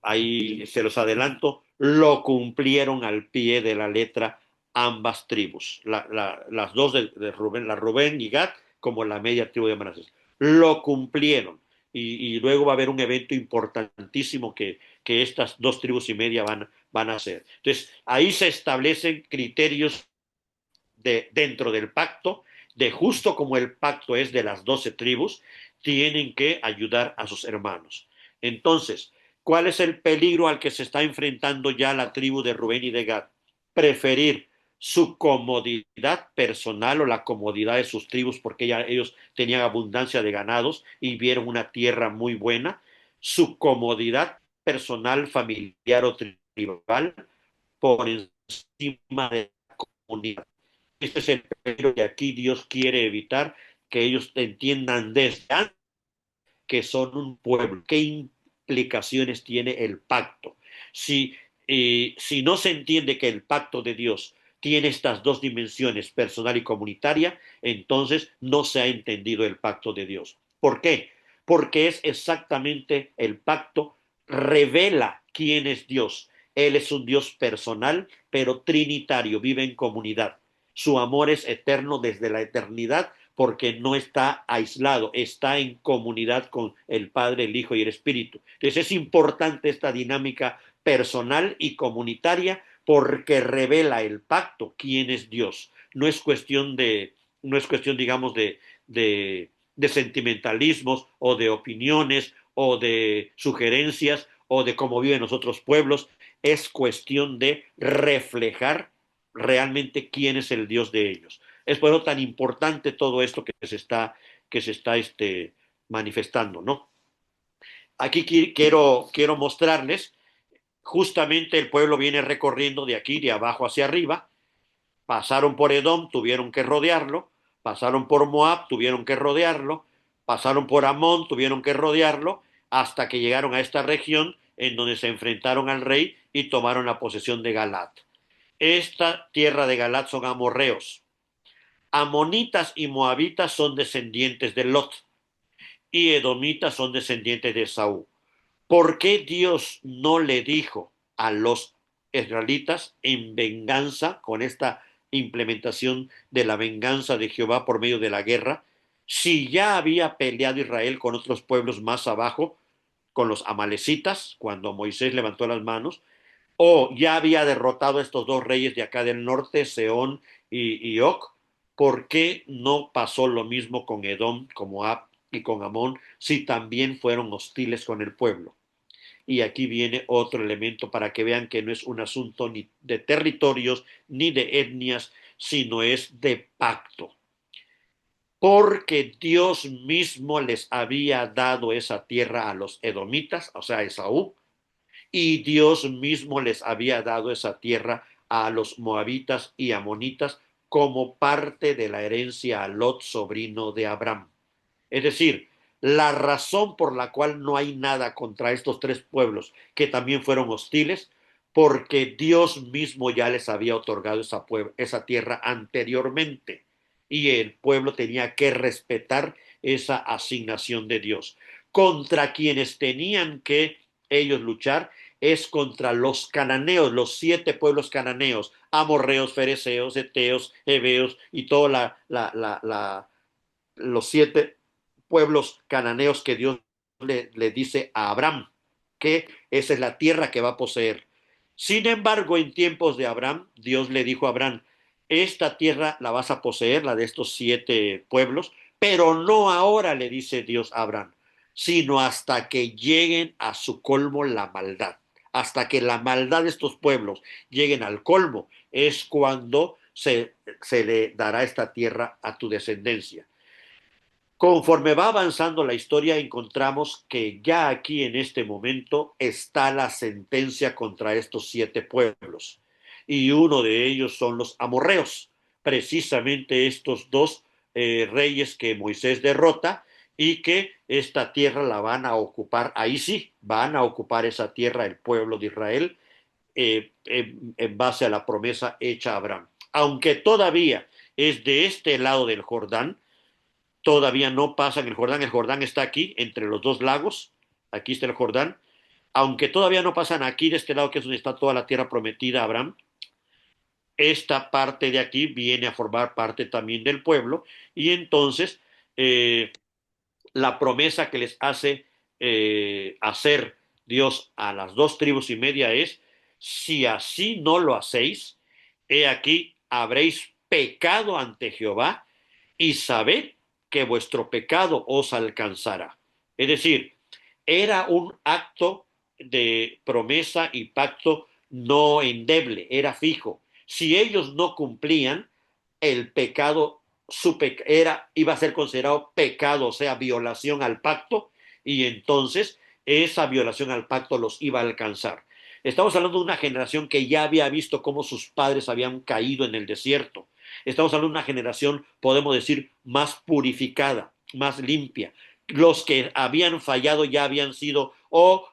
ahí se los adelanto, lo cumplieron al pie de la letra ambas tribus, las dos de Rubén, la Rubén y Gad, como la media tribu de Manasés. Lo cumplieron. Y luego va a haber un evento importantísimo que estas 2 tribus y media van a hacer. Entonces, ahí se establecen criterios dentro del pacto, de justo como el pacto es de las 12 tribus, tienen que ayudar a sus hermanos. Entonces, ¿cuál es el peligro al que se está enfrentando ya la tribu de Rubén y de Gad? Preferir su comodidad personal o la comodidad de sus tribus, porque ellos tenían abundancia de ganados y vieron una tierra muy buena, su comodidad personal, familiar o tribal por encima de la comunidad. Este es el peligro que aquí Dios quiere evitar, que ellos entiendan desde antes que son un pueblo, qué implicaciones tiene el pacto. Si no se entiende que el pacto de Dios tiene estas 2 dimensiones, personal y comunitaria, entonces no se ha entendido el pacto de Dios. ¿Por qué? Porque es exactamente el pacto, revela quién es Dios. Él es un Dios personal, pero trinitario, vive en comunidad. Su amor es eterno desde la eternidad porque no está aislado, está en comunidad con el Padre, el Hijo y el Espíritu. Entonces es importante esta dinámica personal y comunitaria porque revela el pacto, quién es Dios. No es cuestión digamos, de sentimentalismos o de opiniones o de sugerencias o de cómo viven los otros pueblos. Es cuestión de reflejar realmente quién es el Dios de ellos. Es por eso tan importante todo esto que se está manifestando, ¿no? Aquí quiero mostrarles, justamente el pueblo viene recorriendo de aquí, de abajo hacia arriba, pasaron por Edom, tuvieron que rodearlo, pasaron por Moab, tuvieron que rodearlo, pasaron por Amón, tuvieron que rodearlo, hasta que llegaron a esta región en donde se enfrentaron al rey y tomaron la posesión de Galat. Esta tierra de Galat son amorreos. Amonitas y moabitas son descendientes de Lot y edomitas son descendientes de Saúl. ¿Por qué Dios no le dijo a los israelitas en venganza con esta implementación de la venganza de Jehová por medio de la guerra, si ya había peleado Israel con otros pueblos más abajo, con los amalecitas, cuando Moisés levantó las manos, o ya había derrotado a estos 2 reyes de acá del norte, Seón y Og? ¿Por qué no pasó lo mismo con Edom, con Moab y con Amón, si también fueron hostiles con el pueblo? Y aquí viene otro elemento para que vean que no es un asunto ni de territorios ni de etnias, sino es de pacto. Porque Dios mismo les había dado esa tierra a los edomitas, o sea, a Esaú, y Dios mismo les había dado esa tierra a los moabitas y amonitas como parte de la herencia a Lot, sobrino de Abraham. Es decir, la razón por la cual no hay nada contra estos 3 pueblos que también fueron hostiles, porque Dios mismo ya les había otorgado esa tierra anteriormente y el pueblo tenía que respetar esa asignación de Dios. Contra quienes tenían que ellos luchar es contra los cananeos, los 7 pueblos cananeos, amorreos, fereceos, eteos, heveos y todos los 7 pueblos cananeos que Dios le dice a Abraham que esa es la tierra que va a poseer. Sin embargo, en tiempos de Abraham, Dios le dijo a Abraham, esta tierra la vas a poseer, la de estos 7 pueblos, pero no ahora, le dice Dios a Abraham, sino hasta que lleguen a su colmo la maldad. Hasta que la maldad de estos pueblos lleguen al colmo, es cuando se le dará esta tierra a tu descendencia. Conforme va avanzando la historia, encontramos que ya aquí en este momento está la sentencia contra estos 7 pueblos. Y uno de ellos son los amorreos, precisamente estos dos reyes que Moisés derrota y que esta tierra la van a ocupar, ahí sí, van a ocupar esa tierra el pueblo de Israel en base a la promesa hecha a Abraham. Aunque todavía es de este lado del Jordán, todavía no pasan el Jordán está aquí, entre los dos lagos, aquí está el Jordán, aunque todavía no pasan aquí de este lado, que es donde está toda la tierra prometida a Abraham, esta parte de aquí viene a formar parte también del pueblo, y entonces eh, la promesa que les hace hacer Dios a las 2 tribus y media es, si así no lo hacéis, he aquí habréis pecado ante Jehová y sabed que vuestro pecado os alcanzará. Es decir, era un acto de promesa y pacto no endeble, era fijo. Si ellos no cumplían, el pecado iba a ser considerado pecado, o sea, violación al pacto, y entonces esa violación al pacto los iba a alcanzar. Estamos hablando de una generación que ya había visto cómo sus padres habían caído en el desierto. Estamos hablando de una generación, podemos decir, más purificada, más limpia. Los que habían fallado ya habían sido o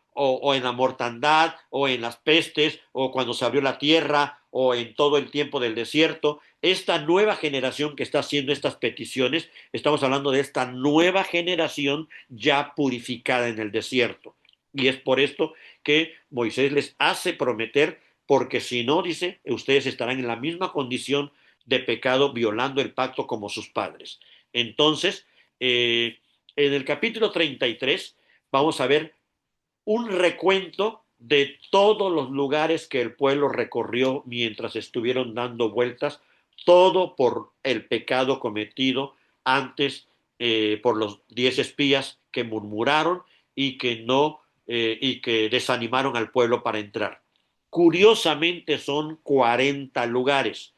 en la mortandad, o en las pestes, o cuando se abrió la tierra, o en todo el tiempo del desierto. Esta nueva generación que está haciendo estas peticiones, estamos hablando de esta nueva generación ya purificada en el desierto. Y es por esto que Moisés les hace prometer, porque si no, dice, ustedes estarán en la misma condición de pecado, violando el pacto como sus padres. Entonces, en el capítulo 33 vamos a ver un recuento de todos los lugares que el pueblo recorrió mientras estuvieron dando vueltas, todo por el pecado cometido antes por los 10 espías que murmuraron y que no y que desanimaron al pueblo para entrar. Curiosamente son 40 lugares,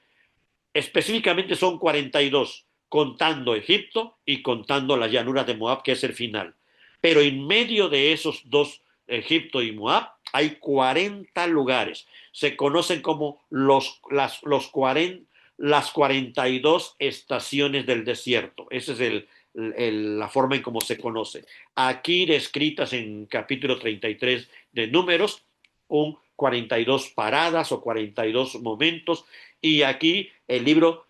específicamente son 42, contando Egipto y contando las llanuras de Moab, que es el final. Pero en medio de esos dos, Egipto y Moab, hay 40 lugares. Se conocen como las 42 estaciones del desierto. Esa es la forma en cómo se conoce. Aquí descritas en capítulo 33 de Números, un 42 paradas o 42 momentos, y aquí el libro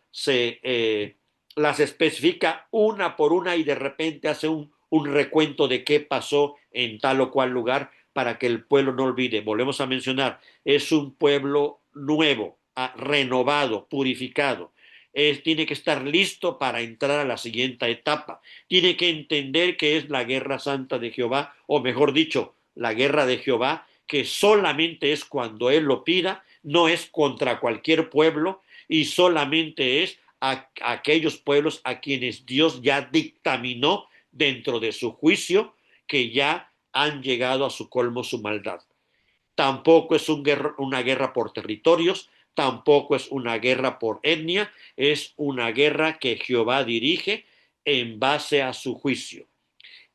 las especifica una por una y de repente hace un recuento de qué pasó en tal o cual lugar para que el pueblo no olvide. Volvemos a mencionar, es un pueblo nuevo, renovado, purificado. Tiene que estar listo para entrar a la siguiente etapa. Tiene que entender que es la guerra santa de Jehová, o mejor dicho, la guerra de Jehová, que solamente es cuando Él lo pida, no es contra cualquier pueblo y solamente es a aquellos pueblos a quienes Dios ya dictaminó dentro de su juicio que ya han llegado a su colmo su maldad. Tampoco es una guerra por territorios, tampoco es una guerra por etnia, es una guerra que Jehová dirige en base a su juicio.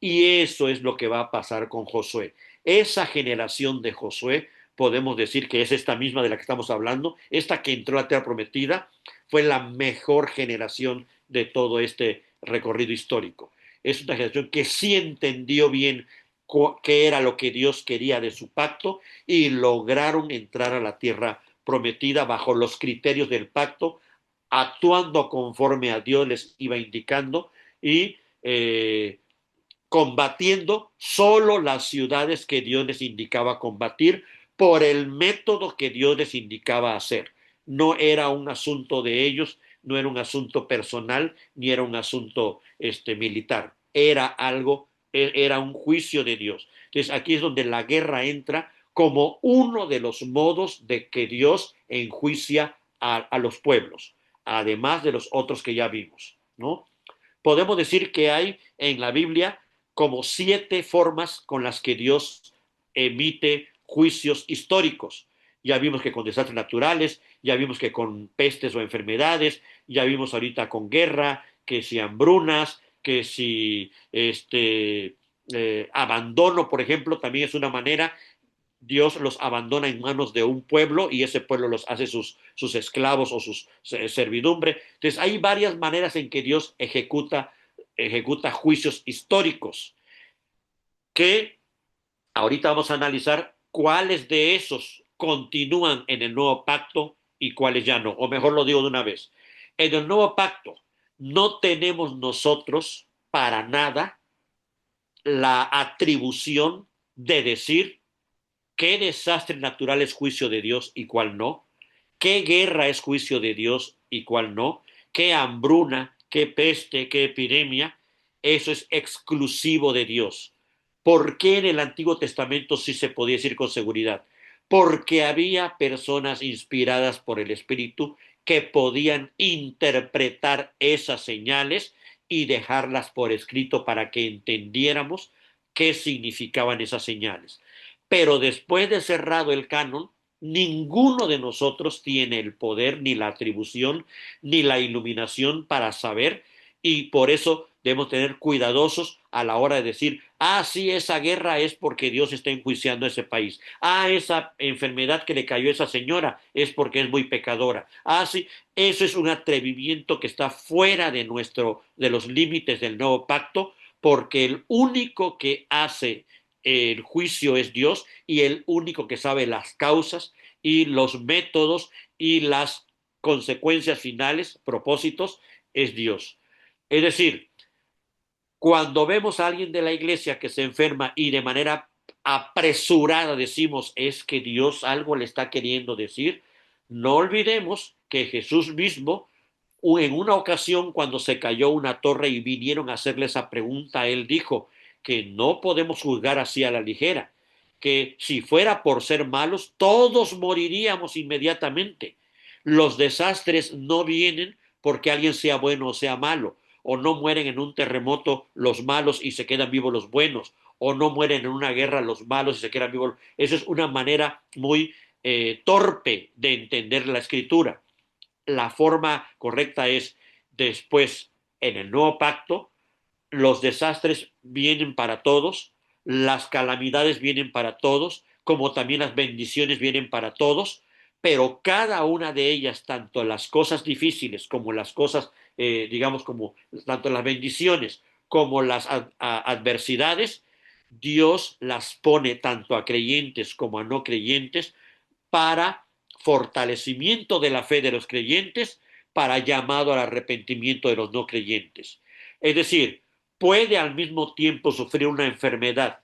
Y eso es lo que va a pasar con Josué. Esa generación de Josué, podemos decir que es esta misma de la que estamos hablando, esta que entró a la tierra prometida, fue la mejor generación de todo este recorrido histórico. Es una generación que sí entendió bien qué era lo que Dios quería de su pacto y lograron entrar a la tierra prometida bajo los criterios del pacto, actuando conforme a Dios les iba indicando y combatiendo solo las ciudades que Dios les indicaba combatir por el método que Dios les indicaba hacer. No era un asunto de ellos, no era un asunto personal, ni era un asunto militar. Era algo, era un juicio de Dios. Entonces aquí es donde la guerra entra como uno de los modos de que Dios enjuicia a los pueblos, además de los otros que ya vimos, ¿no? Podemos decir que hay en la Biblia como 7 formas con las que Dios emite juicios históricos. Ya vimos que con desastres naturales, ya vimos que con pestes o enfermedades, ya vimos ahorita con guerra, que si hambrunas, que si abandono, por ejemplo, también es una manera. Dios los abandona en manos de un pueblo y ese pueblo los hace sus esclavos o sus servidumbre. Entonces hay varias maneras en que Dios ejecuta juicios históricos que ahorita vamos a analizar cuáles de esos continúan en el nuevo pacto y cuáles ya no. O mejor lo digo de una vez. En el nuevo pacto no tenemos nosotros para nada la atribución de decir qué desastre natural es juicio de Dios y cuál no, qué guerra es juicio de Dios y cuál no, qué hambruna, qué peste, qué epidemia, eso es exclusivo de Dios. ¿Por qué en el Antiguo Testamento sí se podía decir con seguridad? Porque había personas inspiradas por el Espíritu que podían interpretar esas señales y dejarlas por escrito para que entendiéramos qué significaban esas señales. Pero después de cerrado el canon, ninguno de nosotros tiene el poder, ni la atribución, ni la iluminación para saber, y por eso debemos tener cuidadosos a la hora de decir, sí, esa guerra es porque Dios está enjuiciando a ese país. Esa enfermedad que le cayó a esa señora es porque es muy pecadora. Sí, eso es un atrevimiento que está fuera de los límites del nuevo pacto, porque el único que hace el juicio es Dios y el único que sabe las causas y los métodos y las consecuencias finales, propósitos, es Dios. Es decir, cuando vemos a alguien de la iglesia que se enferma y de manera apresurada decimos es que Dios algo le está queriendo decir, no olvidemos que Jesús mismo en una ocasión cuando se cayó una torre y vinieron a hacerle esa pregunta, él dijo que no podemos juzgar así a la ligera, que si fuera por ser malos, todos moriríamos inmediatamente. Los desastres no vienen porque alguien sea bueno o sea malo, o no mueren en un terremoto los malos y se quedan vivos los buenos, o no mueren en una guerra los malos y se quedan vivos. Eso es una manera muy torpe de entender la escritura. La forma correcta es después, en el nuevo pacto, los desastres vienen para todos, las calamidades vienen para todos, como también las bendiciones vienen para todos, pero cada una de ellas, tanto las cosas difíciles como las cosas, digamos, como tanto las bendiciones como las adversidades, Dios las pone tanto a creyentes como a no creyentes para fortalecimiento de la fe de los creyentes, para llamado al arrepentimiento de los no creyentes. Es decir, puede al mismo tiempo sufrir una enfermedad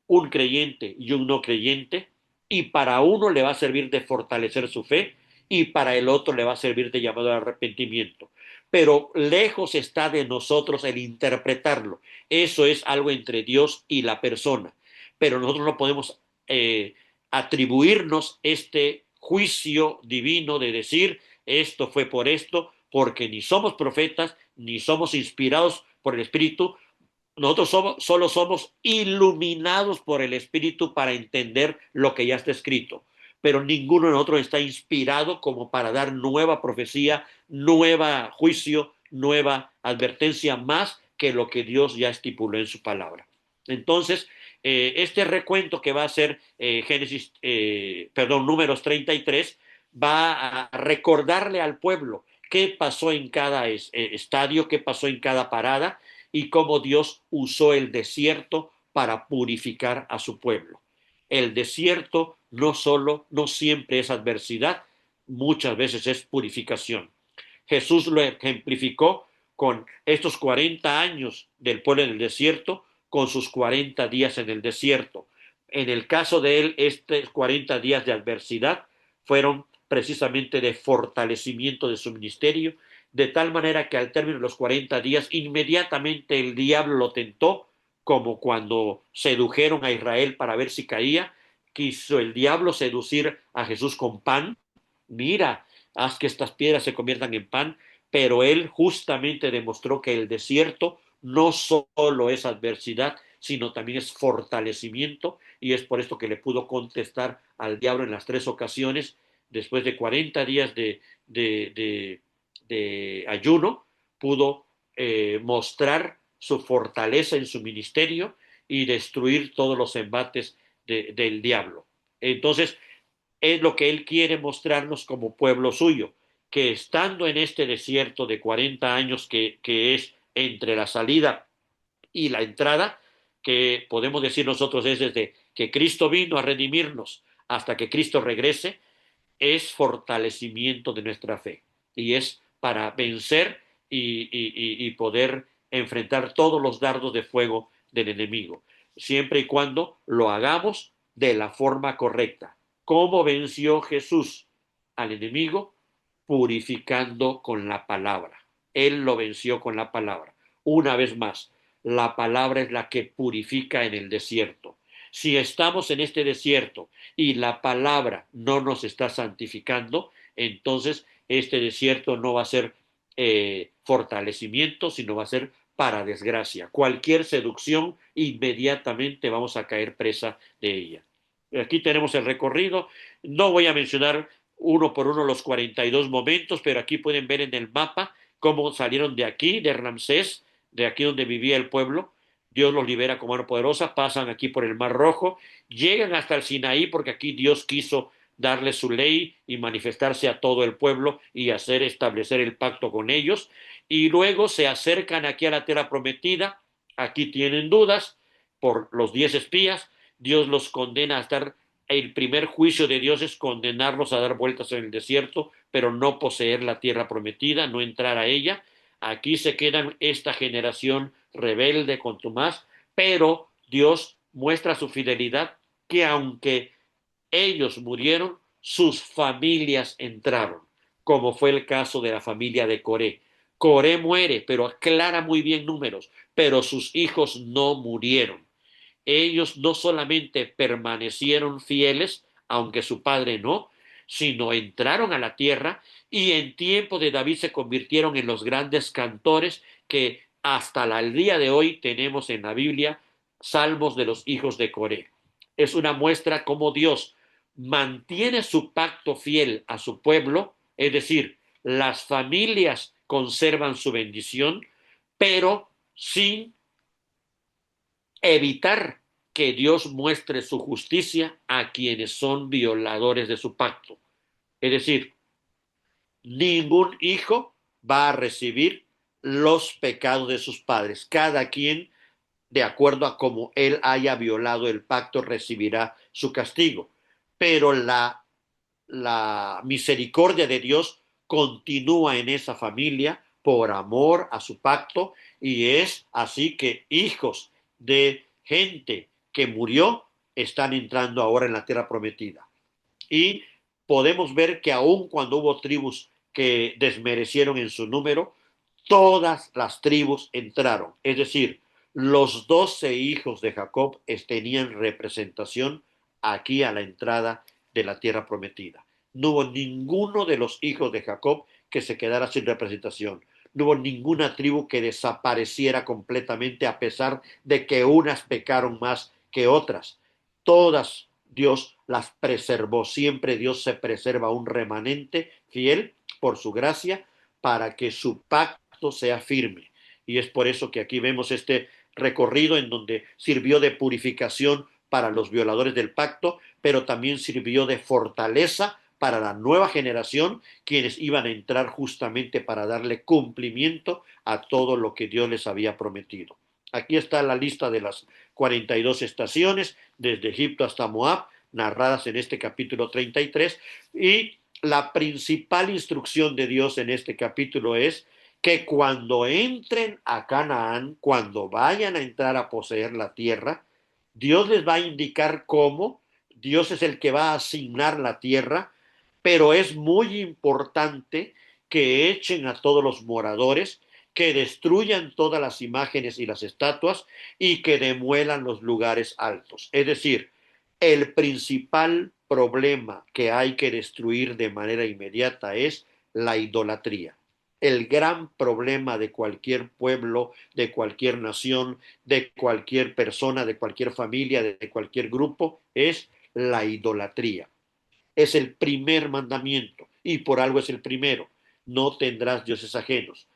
un creyente y un no creyente, y para uno le va a servir de fortalecer su fe y para el otro le va a servir de llamado al arrepentimiento. Pero lejos está de nosotros el interpretarlo. Eso es algo entre Dios y la persona. Pero nosotros no podemos atribuirnos este juicio divino de decir esto fue por esto, porque ni somos profetas, ni somos inspirados por el Espíritu. Nosotros solo somos iluminados por el Espíritu para entender lo que ya está escrito, pero ninguno de nosotros está inspirado como para dar nueva profecía, nueva juicio, nueva advertencia, más que lo que Dios ya estipuló en su palabra. Entonces, este recuento que va a ser Números 33, va a recordarle al pueblo qué pasó en cada estadio, qué pasó en cada parada, y cómo Dios usó el desierto para purificar a su pueblo. El desierto no siempre es adversidad, muchas veces es purificación. Jesús lo ejemplificó con estos 40 años del pueblo en el desierto, con sus 40 días en el desierto. En el caso de él, estos 40 días de adversidad fueron precisamente de fortalecimiento de su ministerio, de tal manera que al término de los 40 días, inmediatamente el diablo lo tentó, como cuando sedujeron a Israel para ver si caía. Quiso el diablo seducir a Jesús con pan. Mira, haz que estas piedras se conviertan en pan, pero él justamente demostró que el desierto no solo es adversidad, sino también es fortalecimiento, y es por esto que le pudo contestar al diablo en las 3 ocasiones, después de 40 días de ayuno, pudo mostrar su fortaleza en su ministerio y destruir todos los embates del diablo. Entonces, es lo que él quiere mostrarnos como pueblo suyo, que estando en este desierto de 40 años que es entre la salida y la entrada, que podemos decir nosotros es desde que Cristo vino a redimirnos hasta que Cristo regrese, es fortalecimiento de nuestra fe y es para vencer y poder enfrentar todos los dardos de fuego del enemigo, siempre y cuando lo hagamos de la forma correcta. ¿Cómo venció Jesús al enemigo? Purificando con la palabra. Él lo venció con la palabra. Una vez más, la palabra es la que purifica en el desierto. Si estamos en este desierto y la palabra no nos está santificando, entonces este desierto no va a ser fortalecimiento, sino va a ser para desgracia. Cualquier seducción, inmediatamente vamos a caer presa de ella. Aquí tenemos el recorrido. No voy a mencionar uno por uno los 42 momentos, pero aquí pueden ver en el mapa cómo salieron de aquí, de Ramsés, de aquí donde vivía el pueblo. Dios los libera con mano poderosa, pasan aquí por el Mar Rojo, llegan hasta el Sinaí porque aquí Dios quiso darle su ley y manifestarse a todo el pueblo y hacer establecer el pacto con ellos, y luego se acercan aquí a la tierra prometida. Aquí tienen dudas por los 10 espías. Dios los condena a estar, el primer juicio de Dios es condenarlos a dar vueltas en el desierto, pero no poseer la tierra prometida, no entrar a ella. Aquí se quedan esta generación rebelde, contumaz, pero Dios muestra su fidelidad, que aunque ellos murieron, sus familias entraron, como fue el caso de la familia de Coré. Coré muere, pero aclara muy bien números, pero sus hijos no murieron. Ellos no solamente permanecieron fieles, aunque su padre no, sino entraron a la tierra y en tiempo de David se convirtieron en los grandes cantores que hasta el día de hoy tenemos en la Biblia, salmos de los hijos de Coré. Es una muestra cómo Dios mantiene su pacto fiel a su pueblo, es decir, las familias conservan su bendición, pero sin evitar que Dios muestre su justicia a quienes son violadores de su pacto. Es decir, ningún hijo va a recibir los pecados de sus padres. Cada quien, de acuerdo a cómo él haya violado el pacto, recibirá su castigo. Pero la misericordia de Dios continúa en esa familia por amor a su pacto, y es así que hijos de gente que murió están entrando ahora en la tierra prometida. Y podemos ver que aun cuando hubo tribus que desmerecieron en su número, todas las tribus entraron. Es decir, los 12 hijos de Jacob tenían representación aquí a la entrada de la tierra prometida. No hubo ninguno de los hijos de Jacob que se quedara sin representación. No hubo ninguna tribu que desapareciera completamente, a pesar de que unas pecaron más que otras. Todas Dios las preservó. Siempre Dios se preserva un remanente fiel por su gracia para que su pacto sea firme. Y es por eso que aquí vemos este recorrido en donde sirvió de purificación para los violadores del pacto, pero también sirvió de fortaleza para la nueva generación, quienes iban a entrar justamente para darle cumplimiento a todo lo que Dios les había prometido. Aquí está la lista de las 42 estaciones, desde Egipto hasta Moab, narradas en este capítulo 33, y la principal instrucción de Dios en este capítulo es que cuando entren a Canaán, cuando vayan a entrar a poseer la tierra, Dios les va a indicar cómo, Dios es el que va a asignar la tierra, pero es muy importante que echen a todos los moradores, que destruyan todas las imágenes y las estatuas y que demuelan los lugares altos. Es decir, el principal problema que hay que destruir de manera inmediata es la idolatría. El gran problema de cualquier pueblo, de cualquier nación, de cualquier persona, de cualquier familia, de cualquier grupo, es la idolatría. Es el primer mandamiento y por algo es el primero. No tendrás dioses ajenos.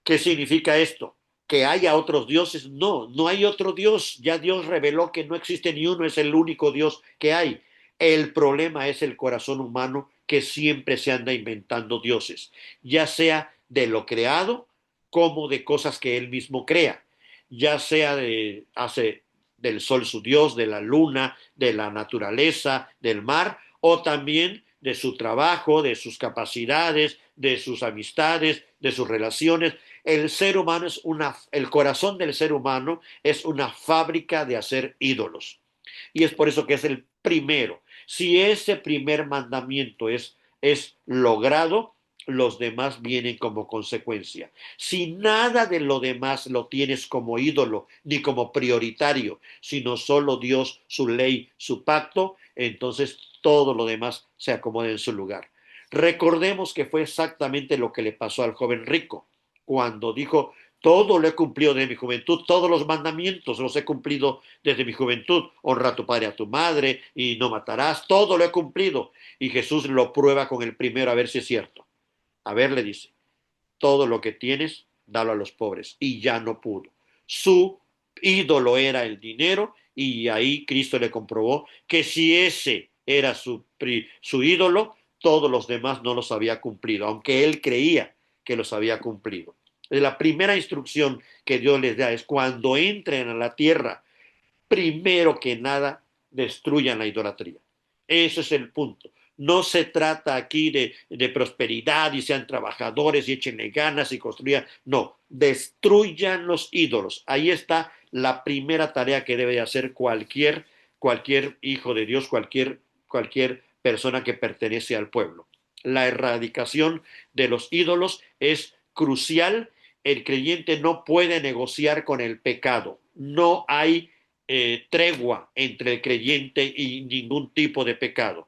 ¿Qué significa esto? ¿Que haya otros dioses? No, no hay otro Dios. Ya Dios reveló que no existe ni uno, es el único Dios que hay. El problema es el corazón humano que siempre se anda inventando dioses, ya sea de lo creado como de cosas que él mismo crea, ya sea hace del sol su Dios, de la luna, de la naturaleza, del mar, o también de su trabajo, de sus capacidades, de sus amistades, de sus relaciones. El ser humano es el corazón del ser humano es una fábrica de hacer ídolos. Y es por eso que es el primero. Si ese primer mandamiento es logrado, los demás vienen como consecuencia. Si nada de lo demás lo tienes como ídolo ni como prioritario, sino solo Dios, su ley, su pacto, entonces todo lo demás se acomoda en su lugar. Recordemos que fue exactamente lo que le pasó al joven rico cuando dijo, todo lo he cumplido de mi juventud, todos los mandamientos los he cumplido desde mi juventud. Honra a tu padre y a tu madre y no matarás, todo lo he cumplido. Y Jesús lo prueba con el primero a ver si es cierto. A ver, le dice, todo lo que tienes, dalo a los pobres. Y ya no pudo. Su ídolo era el dinero y ahí Cristo le comprobó que si ese era su ídolo, todos los demás no los había cumplido, aunque él creía que los había cumplido. La primera instrucción que Dios les da es cuando entren a la tierra, primero que nada, destruyan la idolatría. Ese es el punto. No se trata aquí de prosperidad y sean trabajadores y échenle ganas y construyan. No, destruyan los ídolos. Ahí está la primera tarea que debe hacer cualquier hijo de Dios, cualquier persona que pertenece al pueblo. La erradicación de los ídolos es crucial. El creyente no puede negociar con el pecado. No hay tregua entre el creyente y ningún tipo de pecado,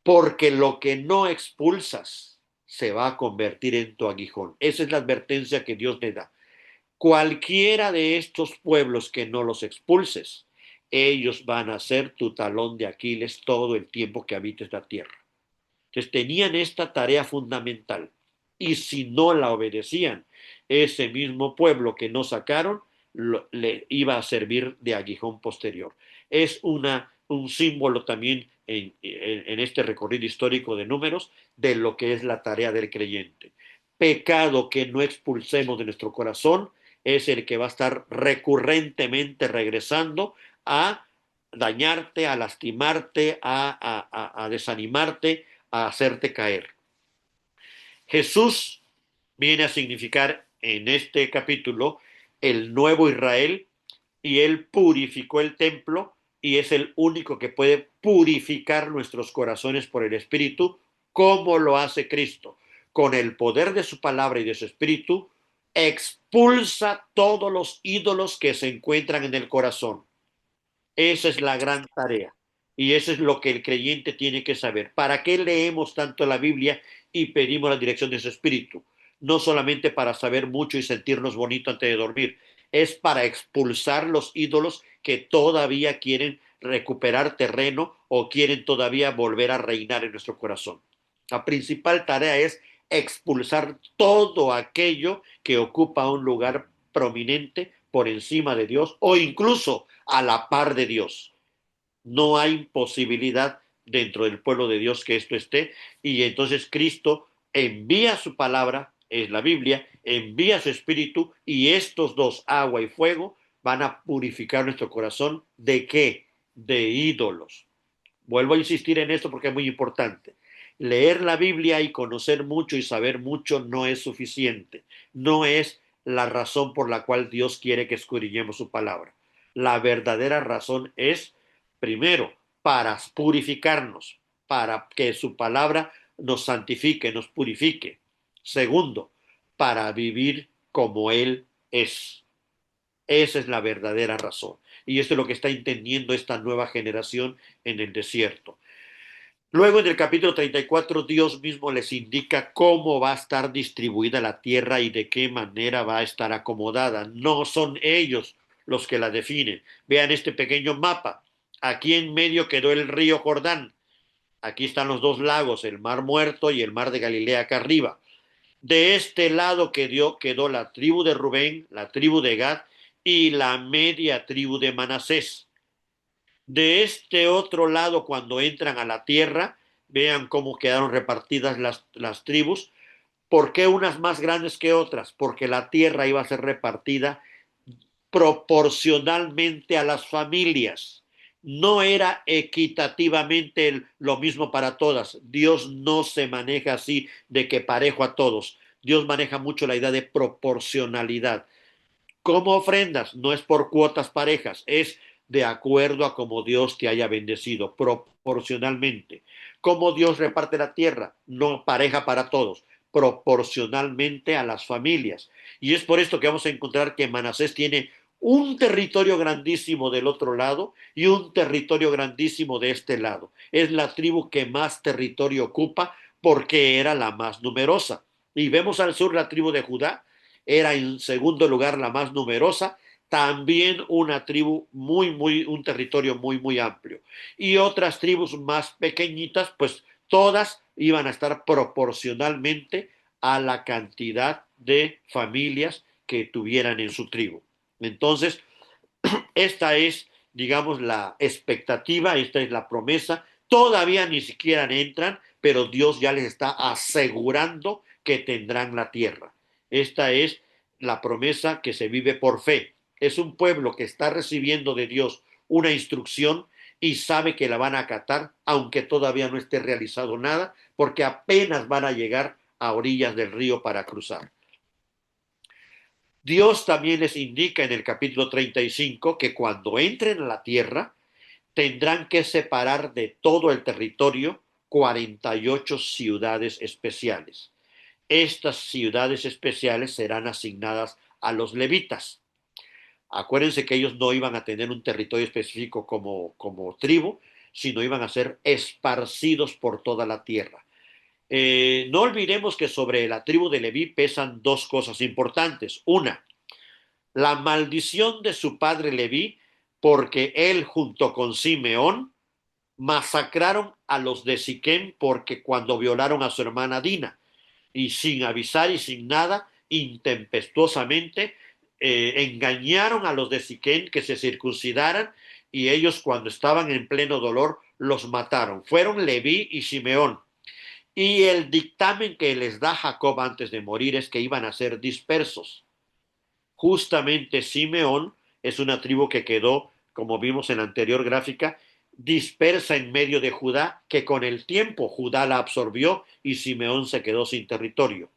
porque lo que no expulsas se va a convertir en tu aguijón. Esa es la advertencia que Dios le da. Cualquiera de estos pueblos que no los expulses, ellos van a ser tu talón de Aquiles todo el tiempo que habites la tierra. Entonces tenían esta tarea fundamental y si no la obedecían, ese mismo pueblo que no sacaron le iba a servir de aguijón posterior. Es un símbolo también en este recorrido histórico de números de lo que es la tarea del creyente. Pecado que no expulsemos de nuestro corazón es el que va a estar recurrentemente regresando a dañarte, a lastimarte, a desanimarte, a hacerte caer. Jesús viene a significar en este capítulo el nuevo Israel y él purificó el templo y es el único que puede purificar nuestros corazones por el Espíritu, como lo hace Cristo. Con el poder de su palabra y de su Espíritu, expulsa todos los ídolos que se encuentran en el corazón. Esa es la gran tarea. Y eso es lo que el creyente tiene que saber. ¿Para qué leemos tanto la Biblia y pedimos la dirección de su espíritu? No solamente para saber mucho y sentirnos bonito antes de dormir, es para expulsar los ídolos que todavía quieren recuperar terreno o quieren todavía volver a reinar en nuestro corazón. La principal tarea es expulsar todo aquello que ocupa un lugar prominente por encima de Dios o incluso a la par de Dios. No hay posibilidad dentro del pueblo de Dios que esto esté y entonces Cristo envía su palabra, es la Biblia, envía su espíritu y estos dos, agua y fuego, van a purificar nuestro corazón. ¿De qué? De ídolos. Vuelvo a insistir en esto porque es muy importante. leer la Biblia y conocer mucho y saber mucho no es suficiente. No es la razón por la cual Dios quiere que escudriñemos su palabra. La verdadera razón es, primero, para purificarnos, para que su palabra nos santifique, nos purifique. Segundo, para vivir como Él es. Esa es la verdadera razón. Y esto es lo que está entendiendo esta nueva generación en el desierto. Luego en el capítulo 34 Dios mismo les indica cómo va a estar distribuida la tierra y de qué manera va a estar acomodada. No son ellos los que la definen. Vean este pequeño mapa. Aquí en medio quedó el río Jordán. Aquí están los dos lagos, el mar Muerto y el mar de Galilea acá arriba. De este lado quedó la tribu de Rubén, la tribu de Gad y la media tribu de Manasés. De este otro lado, cuando entran a la tierra, vean cómo quedaron repartidas las tribus. ¿Por qué unas más grandes que otras? Porque la tierra iba a ser repartida proporcionalmente a las familias. No era equitativamente lo mismo para todas. Dios no se maneja así de que parejo a todos. Dios maneja mucho la idea de proporcionalidad. Como ofrendas, no es por cuotas parejas, es de acuerdo a como Dios te haya bendecido, proporcionalmente. Como Dios reparte la tierra, no pareja para todos, proporcionalmente a las familias. Y es por esto que vamos a encontrar que Manasés tiene un territorio grandísimo del otro lado y un territorio grandísimo de este lado. Es la tribu que más territorio ocupa porque era la más numerosa. Y vemos al sur la tribu de Judá, era en segundo lugar la más numerosa, también una tribu un territorio muy amplio. Y otras tribus más pequeñitas, pues todas iban a estar proporcionalmente a la cantidad de familias que tuvieran en su tribu. Entonces, esta es, digamos, la expectativa, esta es la promesa. Todavía ni siquiera entran, pero Dios ya les está asegurando que tendrán la tierra. Esta es la promesa que se vive por fe. Es un pueblo que está recibiendo de Dios una instrucción y sabe que la van a acatar, aunque todavía no esté realizado nada, porque apenas van a llegar a orillas del río para cruzar. Dios también les indica en el capítulo 35 que cuando entren a la tierra tendrán que separar de todo el territorio 48 ciudades especiales. Estas ciudades especiales serán asignadas a los levitas. Acuérdense que ellos no iban a tener un territorio específico como tribu, sino iban a ser esparcidos por toda la tierra. No olvidemos que sobre la tribu de Leví pesan dos cosas importantes. Una, la maldición de su padre Leví, porque él junto con Simeón masacraron a los de Siquem porque cuando violaron a su hermana Dina y sin avisar y sin nada, intempestuosamente engañaron a los de Siquem que se circuncidaran y ellos cuando estaban en pleno dolor los mataron. Fueron Leví y Simeón. Y el dictamen que les da Jacob antes de morir es que iban a ser dispersos. Justamente Simeón es una tribu que quedó, como vimos en la anterior gráfica, dispersa en medio de Judá, que con el tiempo Judá la absorbió y Simeón se quedó sin territorio.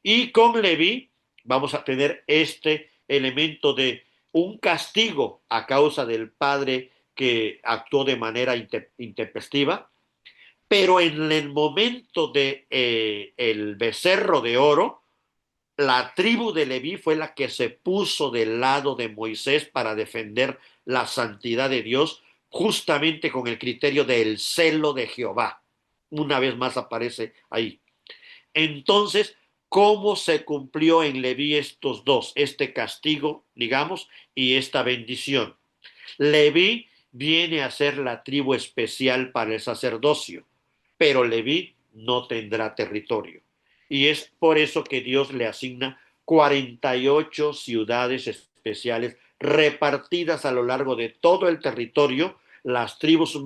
Y con Leví vamos a tener este elemento de un castigo a causa del padre que actuó de manera intempestiva, pero en el momento de el becerro de oro, la tribu de Leví fue la que se puso del lado de Moisés para defender la santidad de Dios, justamente con el criterio del celo de Jehová. Una vez más aparece ahí. Entonces, ¿cómo se cumplió en Leví estos dos, este castigo, digamos, y esta bendición? Leví viene a ser la tribu especial para el sacerdocio, pero Leví no tendrá territorio. Y es por eso que Dios le asigna 48 ciudades especiales repartidas a lo largo de todo el territorio. Las tribus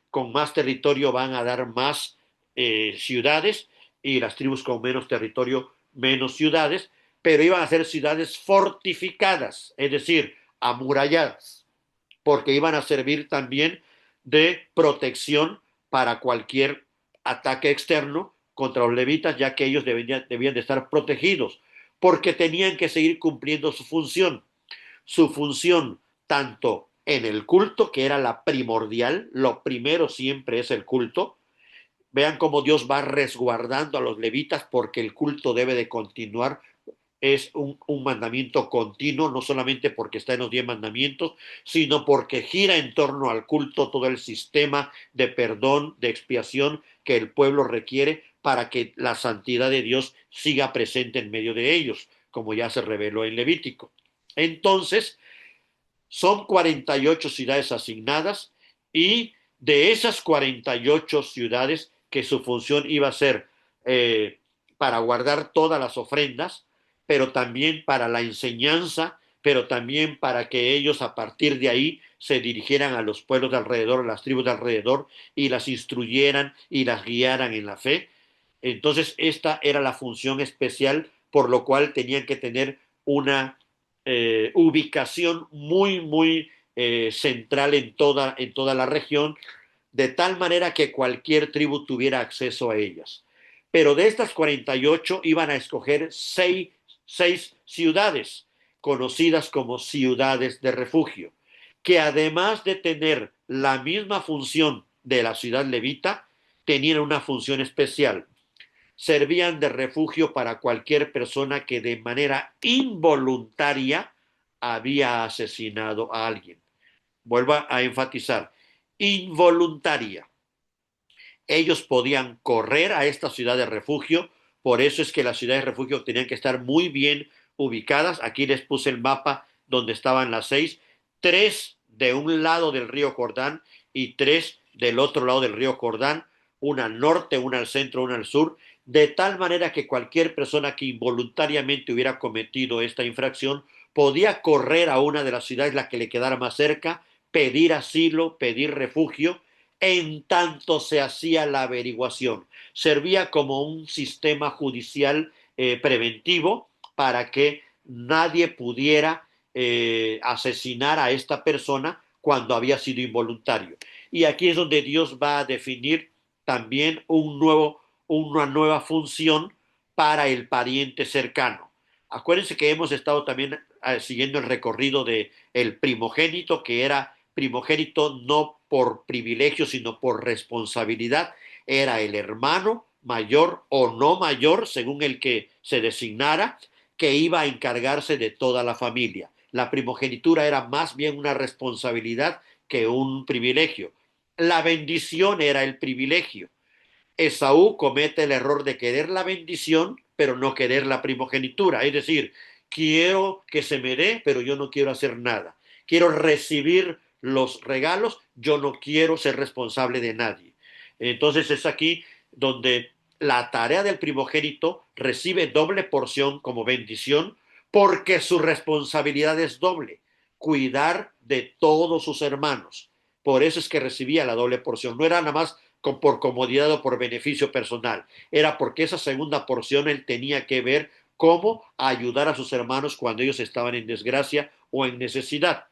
con más territorio van a dar más ciudades y las tribus con menos territorio menos ciudades, pero iban a ser ciudades fortificadas, es decir, amuralladas, porque iban a servir también de protección para cualquier ataque externo contra los levitas, ya que ellos debían de estar protegidos, porque tenían que seguir cumpliendo su función tanto en el culto, que era la primordial, lo primero siempre es el culto. Vean cómo Dios va resguardando a los levitas porque el culto debe de continuar. Es un mandamiento continuo, no solamente porque está en los 10 mandamientos, sino porque gira en torno al culto todo el sistema de perdón, de expiación que el pueblo requiere para que la santidad de Dios siga presente en medio de ellos, como ya se reveló en Levítico. Entonces, son 48 ciudades asignadas y de esas 48 ciudades que su función iba a ser para guardar todas las ofrendas, pero también para la enseñanza, pero también para que ellos a partir de ahí se dirigieran a los pueblos de alrededor, a las tribus de alrededor y las instruyeran y las guiaran en la fe. Entonces, esta era la función especial, por lo cual tenían que tener una ubicación muy central en toda la región, de tal manera que cualquier tribu tuviera acceso a ellas. Pero de estas 48 iban a escoger seis ciudades, conocidas como ciudades de refugio, que además de tener la misma función de la ciudad levita, tenían una función especial. Servían de refugio para cualquier persona que de manera involuntaria había asesinado a alguien. Vuelvo a enfatizar, involuntaria. Ellos podían correr a esta ciudad de refugio, por eso es que las ciudades de refugio tenían que estar muy bien ubicadas. Aquí les puse el mapa donde estaban las 6, 3 de un lado del río Jordán y 3 del otro lado del río Jordán, una al norte, una al centro, una al sur, de tal manera que cualquier persona que involuntariamente hubiera cometido esta infracción podía correr a una de las ciudades, la que le quedara más cerca, pedir asilo, pedir refugio, en tanto se hacía la averiguación. Servía como un sistema judicial preventivo para que nadie pudiera asesinar a esta persona cuando había sido involuntario. Y aquí es donde Dios va a definir también una nueva función para el pariente cercano. Acuérdense que hemos estado también siguiendo el recorrido de el primogénito, que era primogénito no por privilegio, sino por responsabilidad. Era el hermano mayor o no mayor, según el que se designara, que iba a encargarse de toda la familia. La primogenitura era más bien una responsabilidad que un privilegio. La bendición era el privilegio. Esaú comete el error de querer la bendición, pero no querer la primogenitura. Es decir, quiero que se me dé, pero yo no quiero hacer nada. Quiero recibir los regalos, yo no quiero ser responsable de nadie. Entonces es aquí donde la tarea del primogénito recibe doble porción como bendición porque su responsabilidad es doble, cuidar de todos sus hermanos. Por eso es que recibía la doble porción. No era nada más por comodidad o por beneficio personal. Era porque esa segunda porción él tenía que ver cómo ayudar a sus hermanos cuando ellos estaban en desgracia o en necesidad.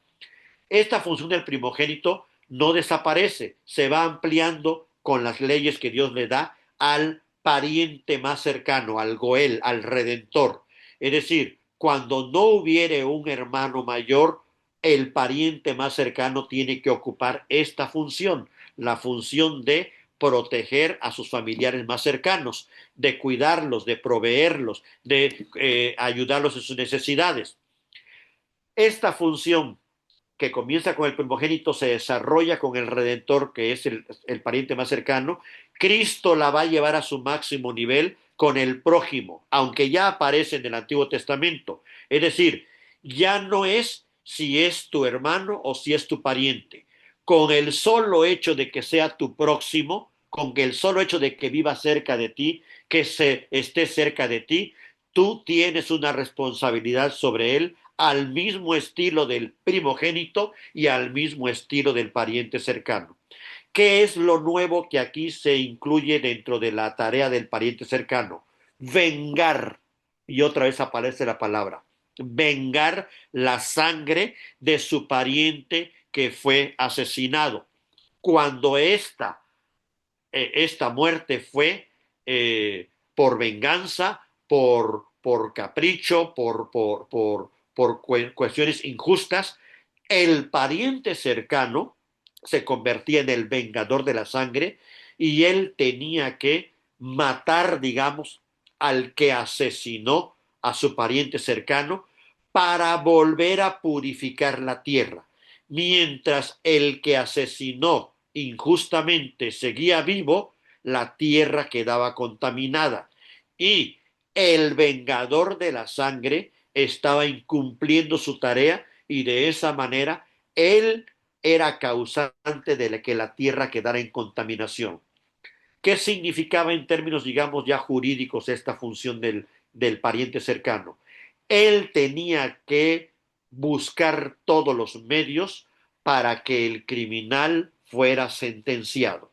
Esta función del primogénito no desaparece, se va ampliando con las leyes que Dios le da al pariente más cercano, al Goel, al Redentor. Es decir, cuando no hubiere un hermano mayor, el pariente más cercano tiene que ocupar esta función, la función de proteger a sus familiares más cercanos, de cuidarlos, de proveerlos, de ayudarlos en sus necesidades. Esta función que comienza con el primogénito se desarrolla con el Redentor, que es el pariente más cercano. Cristo la va a llevar a su máximo nivel con el prójimo, aunque ya aparece en el Antiguo Testamento. Es decir, ya no es si es tu hermano o si es tu pariente. Con el solo hecho de que sea tu próximo, con el solo hecho de que viva cerca de ti, que se esté cerca de ti, tú tienes una responsabilidad sobre él al mismo estilo del primogénito y al mismo estilo del pariente cercano. ¿Qué es lo nuevo que aquí se incluye dentro de la tarea del pariente cercano? Vengar. Y otra vez aparece la palabra. Vengar la sangre de su pariente que fue asesinado. Cuando ésta esta muerte fue por venganza, por capricho, por cuestiones injustas. El pariente cercano se convertía en el vengador de la sangre y él tenía que matar, digamos, al que asesinó a su pariente cercano para volver a purificar la tierra. Mientras el que asesinó injustamente seguía vivo, la tierra quedaba contaminada y el vengador de la sangre estaba incumpliendo su tarea y de esa manera él era causante de que la tierra quedara en contaminación. ¿Qué significaba en términos, digamos, ya jurídicos esta función del pariente cercano? Él tenía que buscar todos los medios para que el criminal fuera sentenciado.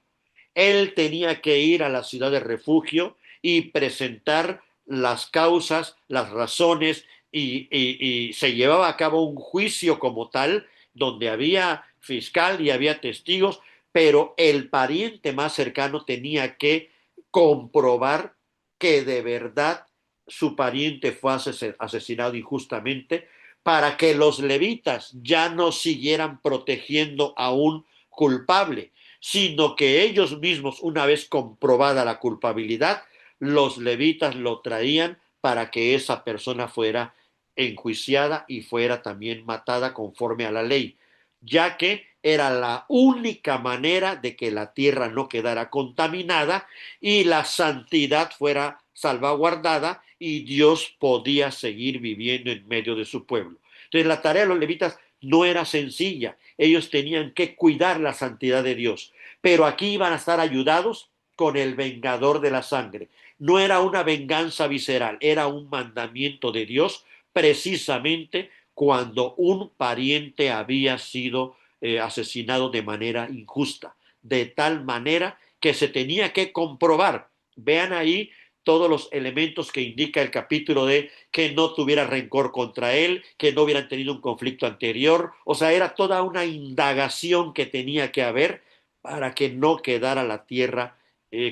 Él tenía que ir a la ciudad de refugio y presentar las causas, las razones, y se llevaba a cabo un juicio como tal, donde había fiscal y había testigos, pero el pariente más cercano tenía que comprobar que de verdad su pariente fue asesinado injustamente para que los levitas ya no siguieran protegiendo a un culpable, sino que ellos mismos, una vez comprobada la culpabilidad, los levitas lo traían para que esa persona fuera enjuiciada y fuera también matada conforme a la ley, ya que era la única manera de que la tierra no quedara contaminada y la santidad fuera salvaguardada y Dios podía seguir viviendo en medio de su pueblo. Entonces la tarea de los levitas no era sencilla, ellos tenían que cuidar la santidad de Dios, pero aquí iban a estar ayudados con el vengador de la sangre. No era una venganza visceral, era un mandamiento de Dios precisamente cuando un pariente había sido asesinado de manera injusta, de tal manera que se tenía que comprobar. Vean ahí todos los elementos que indica el capítulo de que no tuviera rencor contra él, que no hubieran tenido un conflicto anterior, o sea, era toda una indagación que tenía que haber para que no quedara la tierra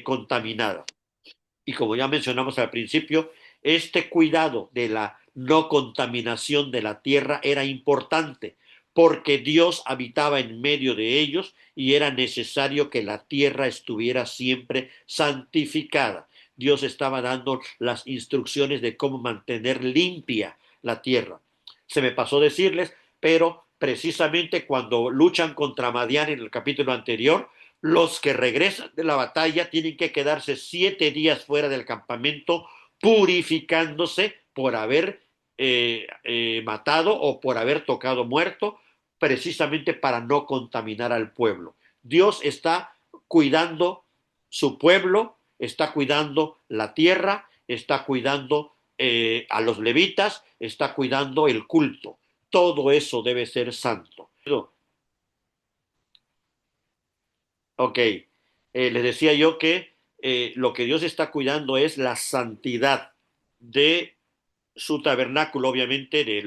contaminada. Y como ya mencionamos al principio, este cuidado de la no contaminación de la tierra era importante porque Dios habitaba en medio de ellos y era necesario que la tierra estuviera siempre santificada. Dios estaba dando las instrucciones de cómo mantener limpia la tierra. Se me pasó decirles, pero precisamente cuando luchan contra Madián en el capítulo anterior, los que regresan de la batalla tienen que quedarse 7 días fuera del campamento purificándose por haber matado o por haber tocado muerto, precisamente para no contaminar al pueblo. Dios está cuidando su pueblo, está cuidando la tierra, está cuidando a los levitas, está cuidando el culto. Todo eso debe ser santo. Ok, les decía yo que lo que Dios está cuidando es la santidad de su tabernáculo, obviamente, de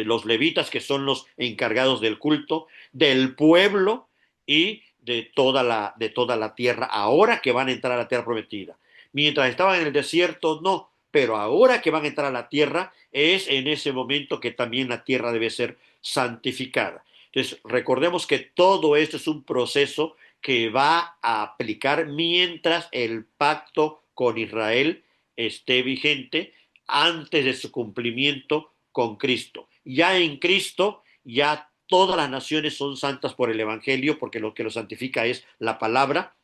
los levitas, que son los encargados del culto, del pueblo y de toda la tierra, ahora que van a entrar a la tierra prometida. Mientras estaban en el desierto, no, pero ahora que van a entrar a la tierra, es en ese momento que también la tierra debe ser santificada. Entonces, recordemos que todo esto es un proceso que va a aplicar mientras el pacto con Israel esté vigente antes de su cumplimiento con Cristo. Ya en Cristo, ya todas las naciones son santas por el Evangelio, porque lo que lo santifica es la palabra.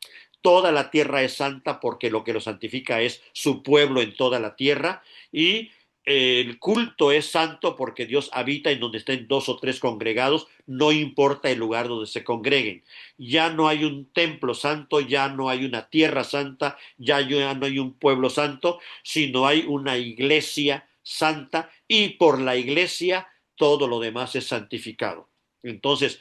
Toda la tierra es santa porque lo que lo santifica es su pueblo en toda la tierra. Y el culto es santo porque Dios habita en donde estén dos o tres congregados, no importa el lugar donde se congreguen. Ya no hay un templo santo, ya no hay una tierra santa, ya no hay un pueblo santo, sino hay una iglesia santa y por la iglesia todo lo demás es santificado. Entonces,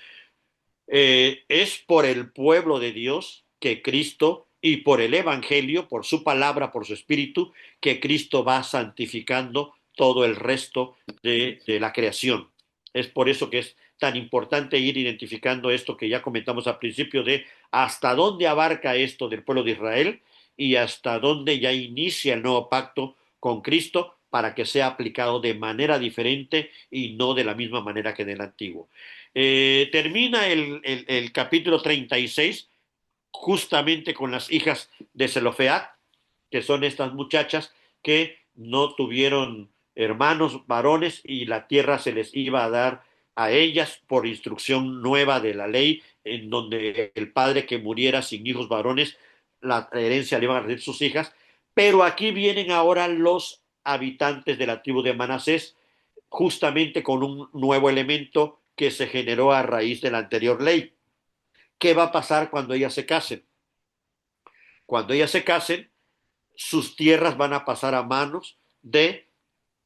es por el pueblo de Dios que Cristo y por el Evangelio, por su palabra, por su espíritu, que Cristo va santificando todo el resto de la creación. Es por eso que es tan importante ir identificando esto que ya comentamos al principio de hasta dónde abarca esto del pueblo de Israel y hasta dónde ya inicia el nuevo pacto con Cristo para que sea aplicado de manera diferente y no de la misma manera que en el antiguo. Termina el capítulo 36 justamente con las hijas de Zelofead, que son estas muchachas que no tuvieron hermanos varones y la tierra se les iba a dar a ellas por instrucción nueva de la ley, en donde el padre que muriera sin hijos varones, la herencia le iban a recibir sus hijas. Pero aquí vienen ahora los habitantes de la tribu de Manasés, justamente con un nuevo elemento que se generó a raíz de la anterior ley. ¿Qué va a pasar cuando ellas se casen? Cuando ellas se casen, sus tierras van a pasar a manos de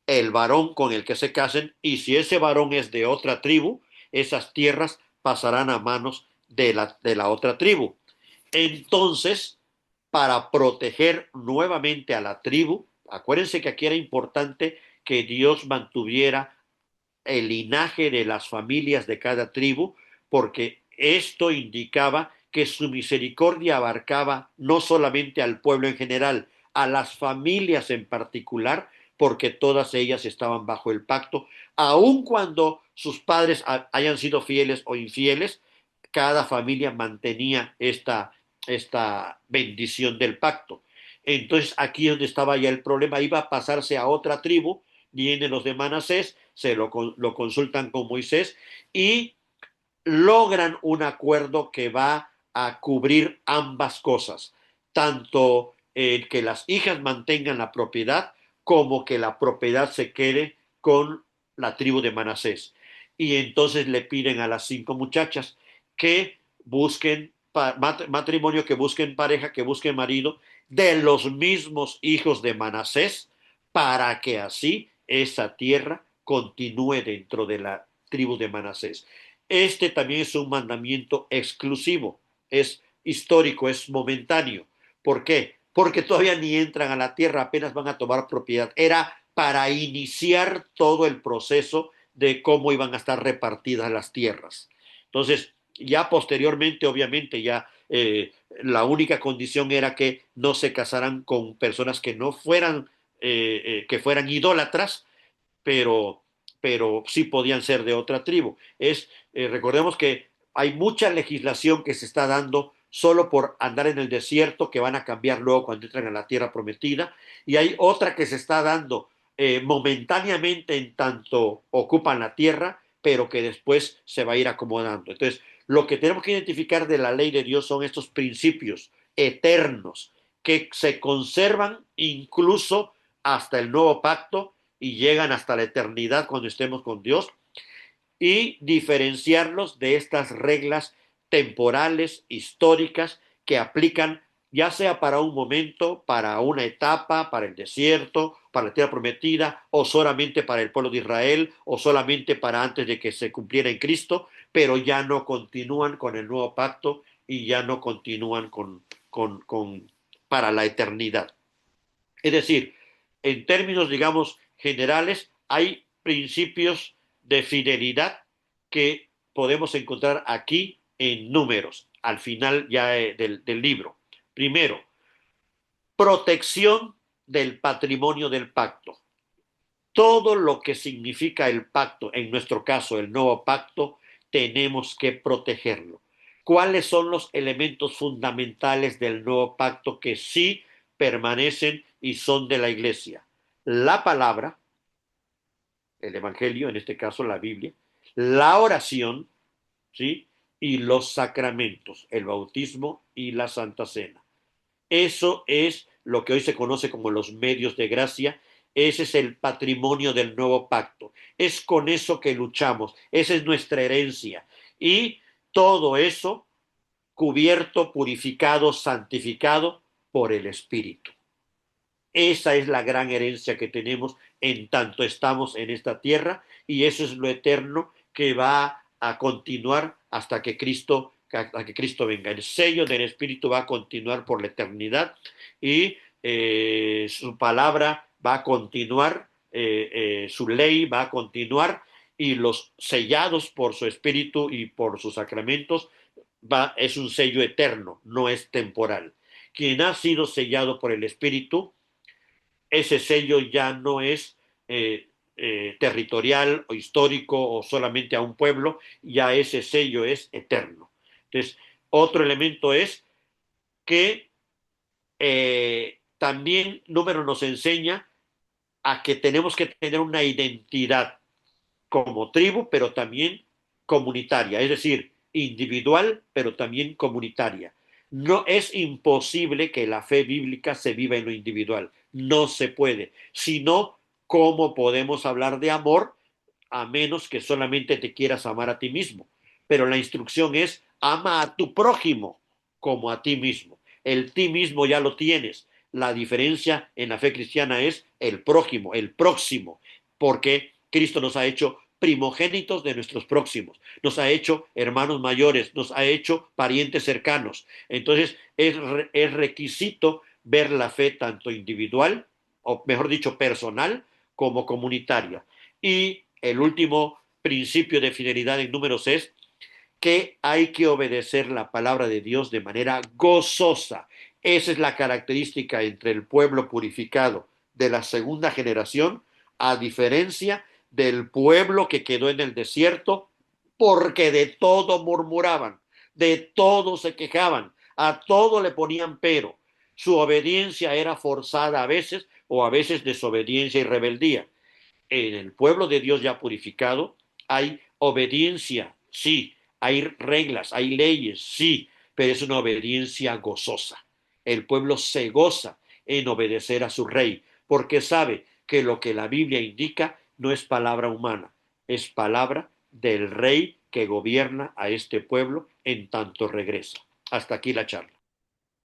el varón con el que se casen, y si ese varón es de otra tribu, esas tierras pasarán a manos de la otra tribu. Entonces, para proteger nuevamente a la tribu, acuérdense que aquí era importante que Dios mantuviera el linaje de las familias de cada tribu, porque esto indicaba que su misericordia abarcaba no solamente al pueblo en general, a las familias en particular, porque todas ellas estaban bajo el pacto, aun cuando sus padres hayan sido fieles o infieles, cada familia mantenía esta bendición del pacto. Entonces aquí donde estaba ya el problema, iba a pasarse a otra tribu, vienen los de Manasés, lo consultan con Moisés y logran un acuerdo que va a cubrir ambas cosas, tanto que las hijas mantengan la propiedad como que la propiedad se quede con la tribu de Manasés. Y entonces le piden a las 5 muchachas que busquen matrimonio, que busquen pareja, que busquen marido de los mismos hijos de Manasés, para que así esa tierra continúe dentro de la tribu de Manasés. Este también es un mandamiento exclusivo, es histórico, es momentáneo. ¿Por qué? Porque todavía ni entran a la tierra, apenas van a tomar propiedad. Era para iniciar todo el proceso de cómo iban a estar repartidas las tierras. Entonces, ya posteriormente, obviamente, ya la única condición era que no se casaran con personas que no fueran, que fueran idólatras, pero, pero sí podían ser de otra tribu. Recordemos que hay mucha legislación que se está dando solo por andar en el desierto, que van a cambiar luego cuando entran a la tierra prometida, y hay otra que se está dando momentáneamente en tanto ocupan la tierra, pero que después se va a ir acomodando. Entonces, lo que tenemos que identificar de la ley de Dios son estos principios eternos que se conservan incluso hasta el nuevo pacto y llegan hasta la eternidad cuando estemos con Dios, y diferenciarlos de estas reglas temporales, históricas, que aplican ya sea para un momento, para una etapa, para el desierto, para la tierra prometida, o solamente para el pueblo de Israel, o solamente para antes de que se cumpliera en Cristo, pero ya no continúan con el nuevo pacto y ya no continúan para la eternidad. Es decir, en términos, digamos, generales, hay principios de fidelidad que podemos encontrar aquí en Números, al final ya del libro. Primero, protección del patrimonio del pacto. Todo lo que significa el pacto, en nuestro caso el nuevo pacto, tenemos que protegerlo. ¿Cuáles son los elementos fundamentales del nuevo pacto que sí permanecen y son de la iglesia? La palabra, el evangelio, en este caso la Biblia, la oración, ¿sí? Y los sacramentos, el bautismo y la Santa Cena. Eso es lo que hoy se conoce como los medios de gracia. Ese es el patrimonio del nuevo pacto. Es con eso que luchamos. Esa es nuestra herencia. Y todo eso cubierto, purificado, santificado por el Espíritu. Esa es la gran herencia que tenemos en tanto estamos en esta tierra, y eso es lo eterno que va a continuar hasta que Cristo venga. El sello del Espíritu va a continuar por la eternidad, y su palabra va a continuar, su ley va a continuar, y los sellados por su espíritu y por sus sacramentos es un sello eterno, no es temporal. Quien ha sido sellado por el espíritu, ese sello ya no es territorial o histórico o solamente a un pueblo, ya ese sello es eterno. Entonces, otro elemento es que también Número nos enseña a que tenemos que tener una identidad como tribu, pero también comunitaria, es decir, individual, pero también comunitaria. No es imposible que la fe bíblica se viva en lo individual, no se puede, sino cómo podemos hablar de amor a menos que solamente te quieras amar a ti mismo. Pero la instrucción es ama a tu prójimo como a ti mismo. El ti mismo ya lo tienes. La diferencia en la fe cristiana es el prójimo, el próximo, porque Cristo nos ha hecho primogénitos de nuestros próximos, nos ha hecho hermanos mayores, nos ha hecho parientes cercanos. Entonces es requisito ver la fe tanto individual, o mejor dicho, personal, como comunitaria. Y el último principio de fidelidad en Números es que hay que obedecer la palabra de Dios de manera gozosa. Esa es la característica entre el pueblo purificado de la segunda generación, a diferencia del pueblo que quedó en el desierto, porque de todo murmuraban, de todo se quejaban, a todo le ponían pero. Su obediencia era forzada a veces o a veces desobediencia y rebeldía. En el pueblo de Dios ya purificado hay obediencia, sí, hay reglas, hay leyes, sí, pero es una obediencia gozosa. El pueblo se goza en obedecer a su rey, porque sabe que lo que la Biblia indica no es palabra humana, es palabra del rey que gobierna a este pueblo en tanto regresa. Hasta aquí la charla.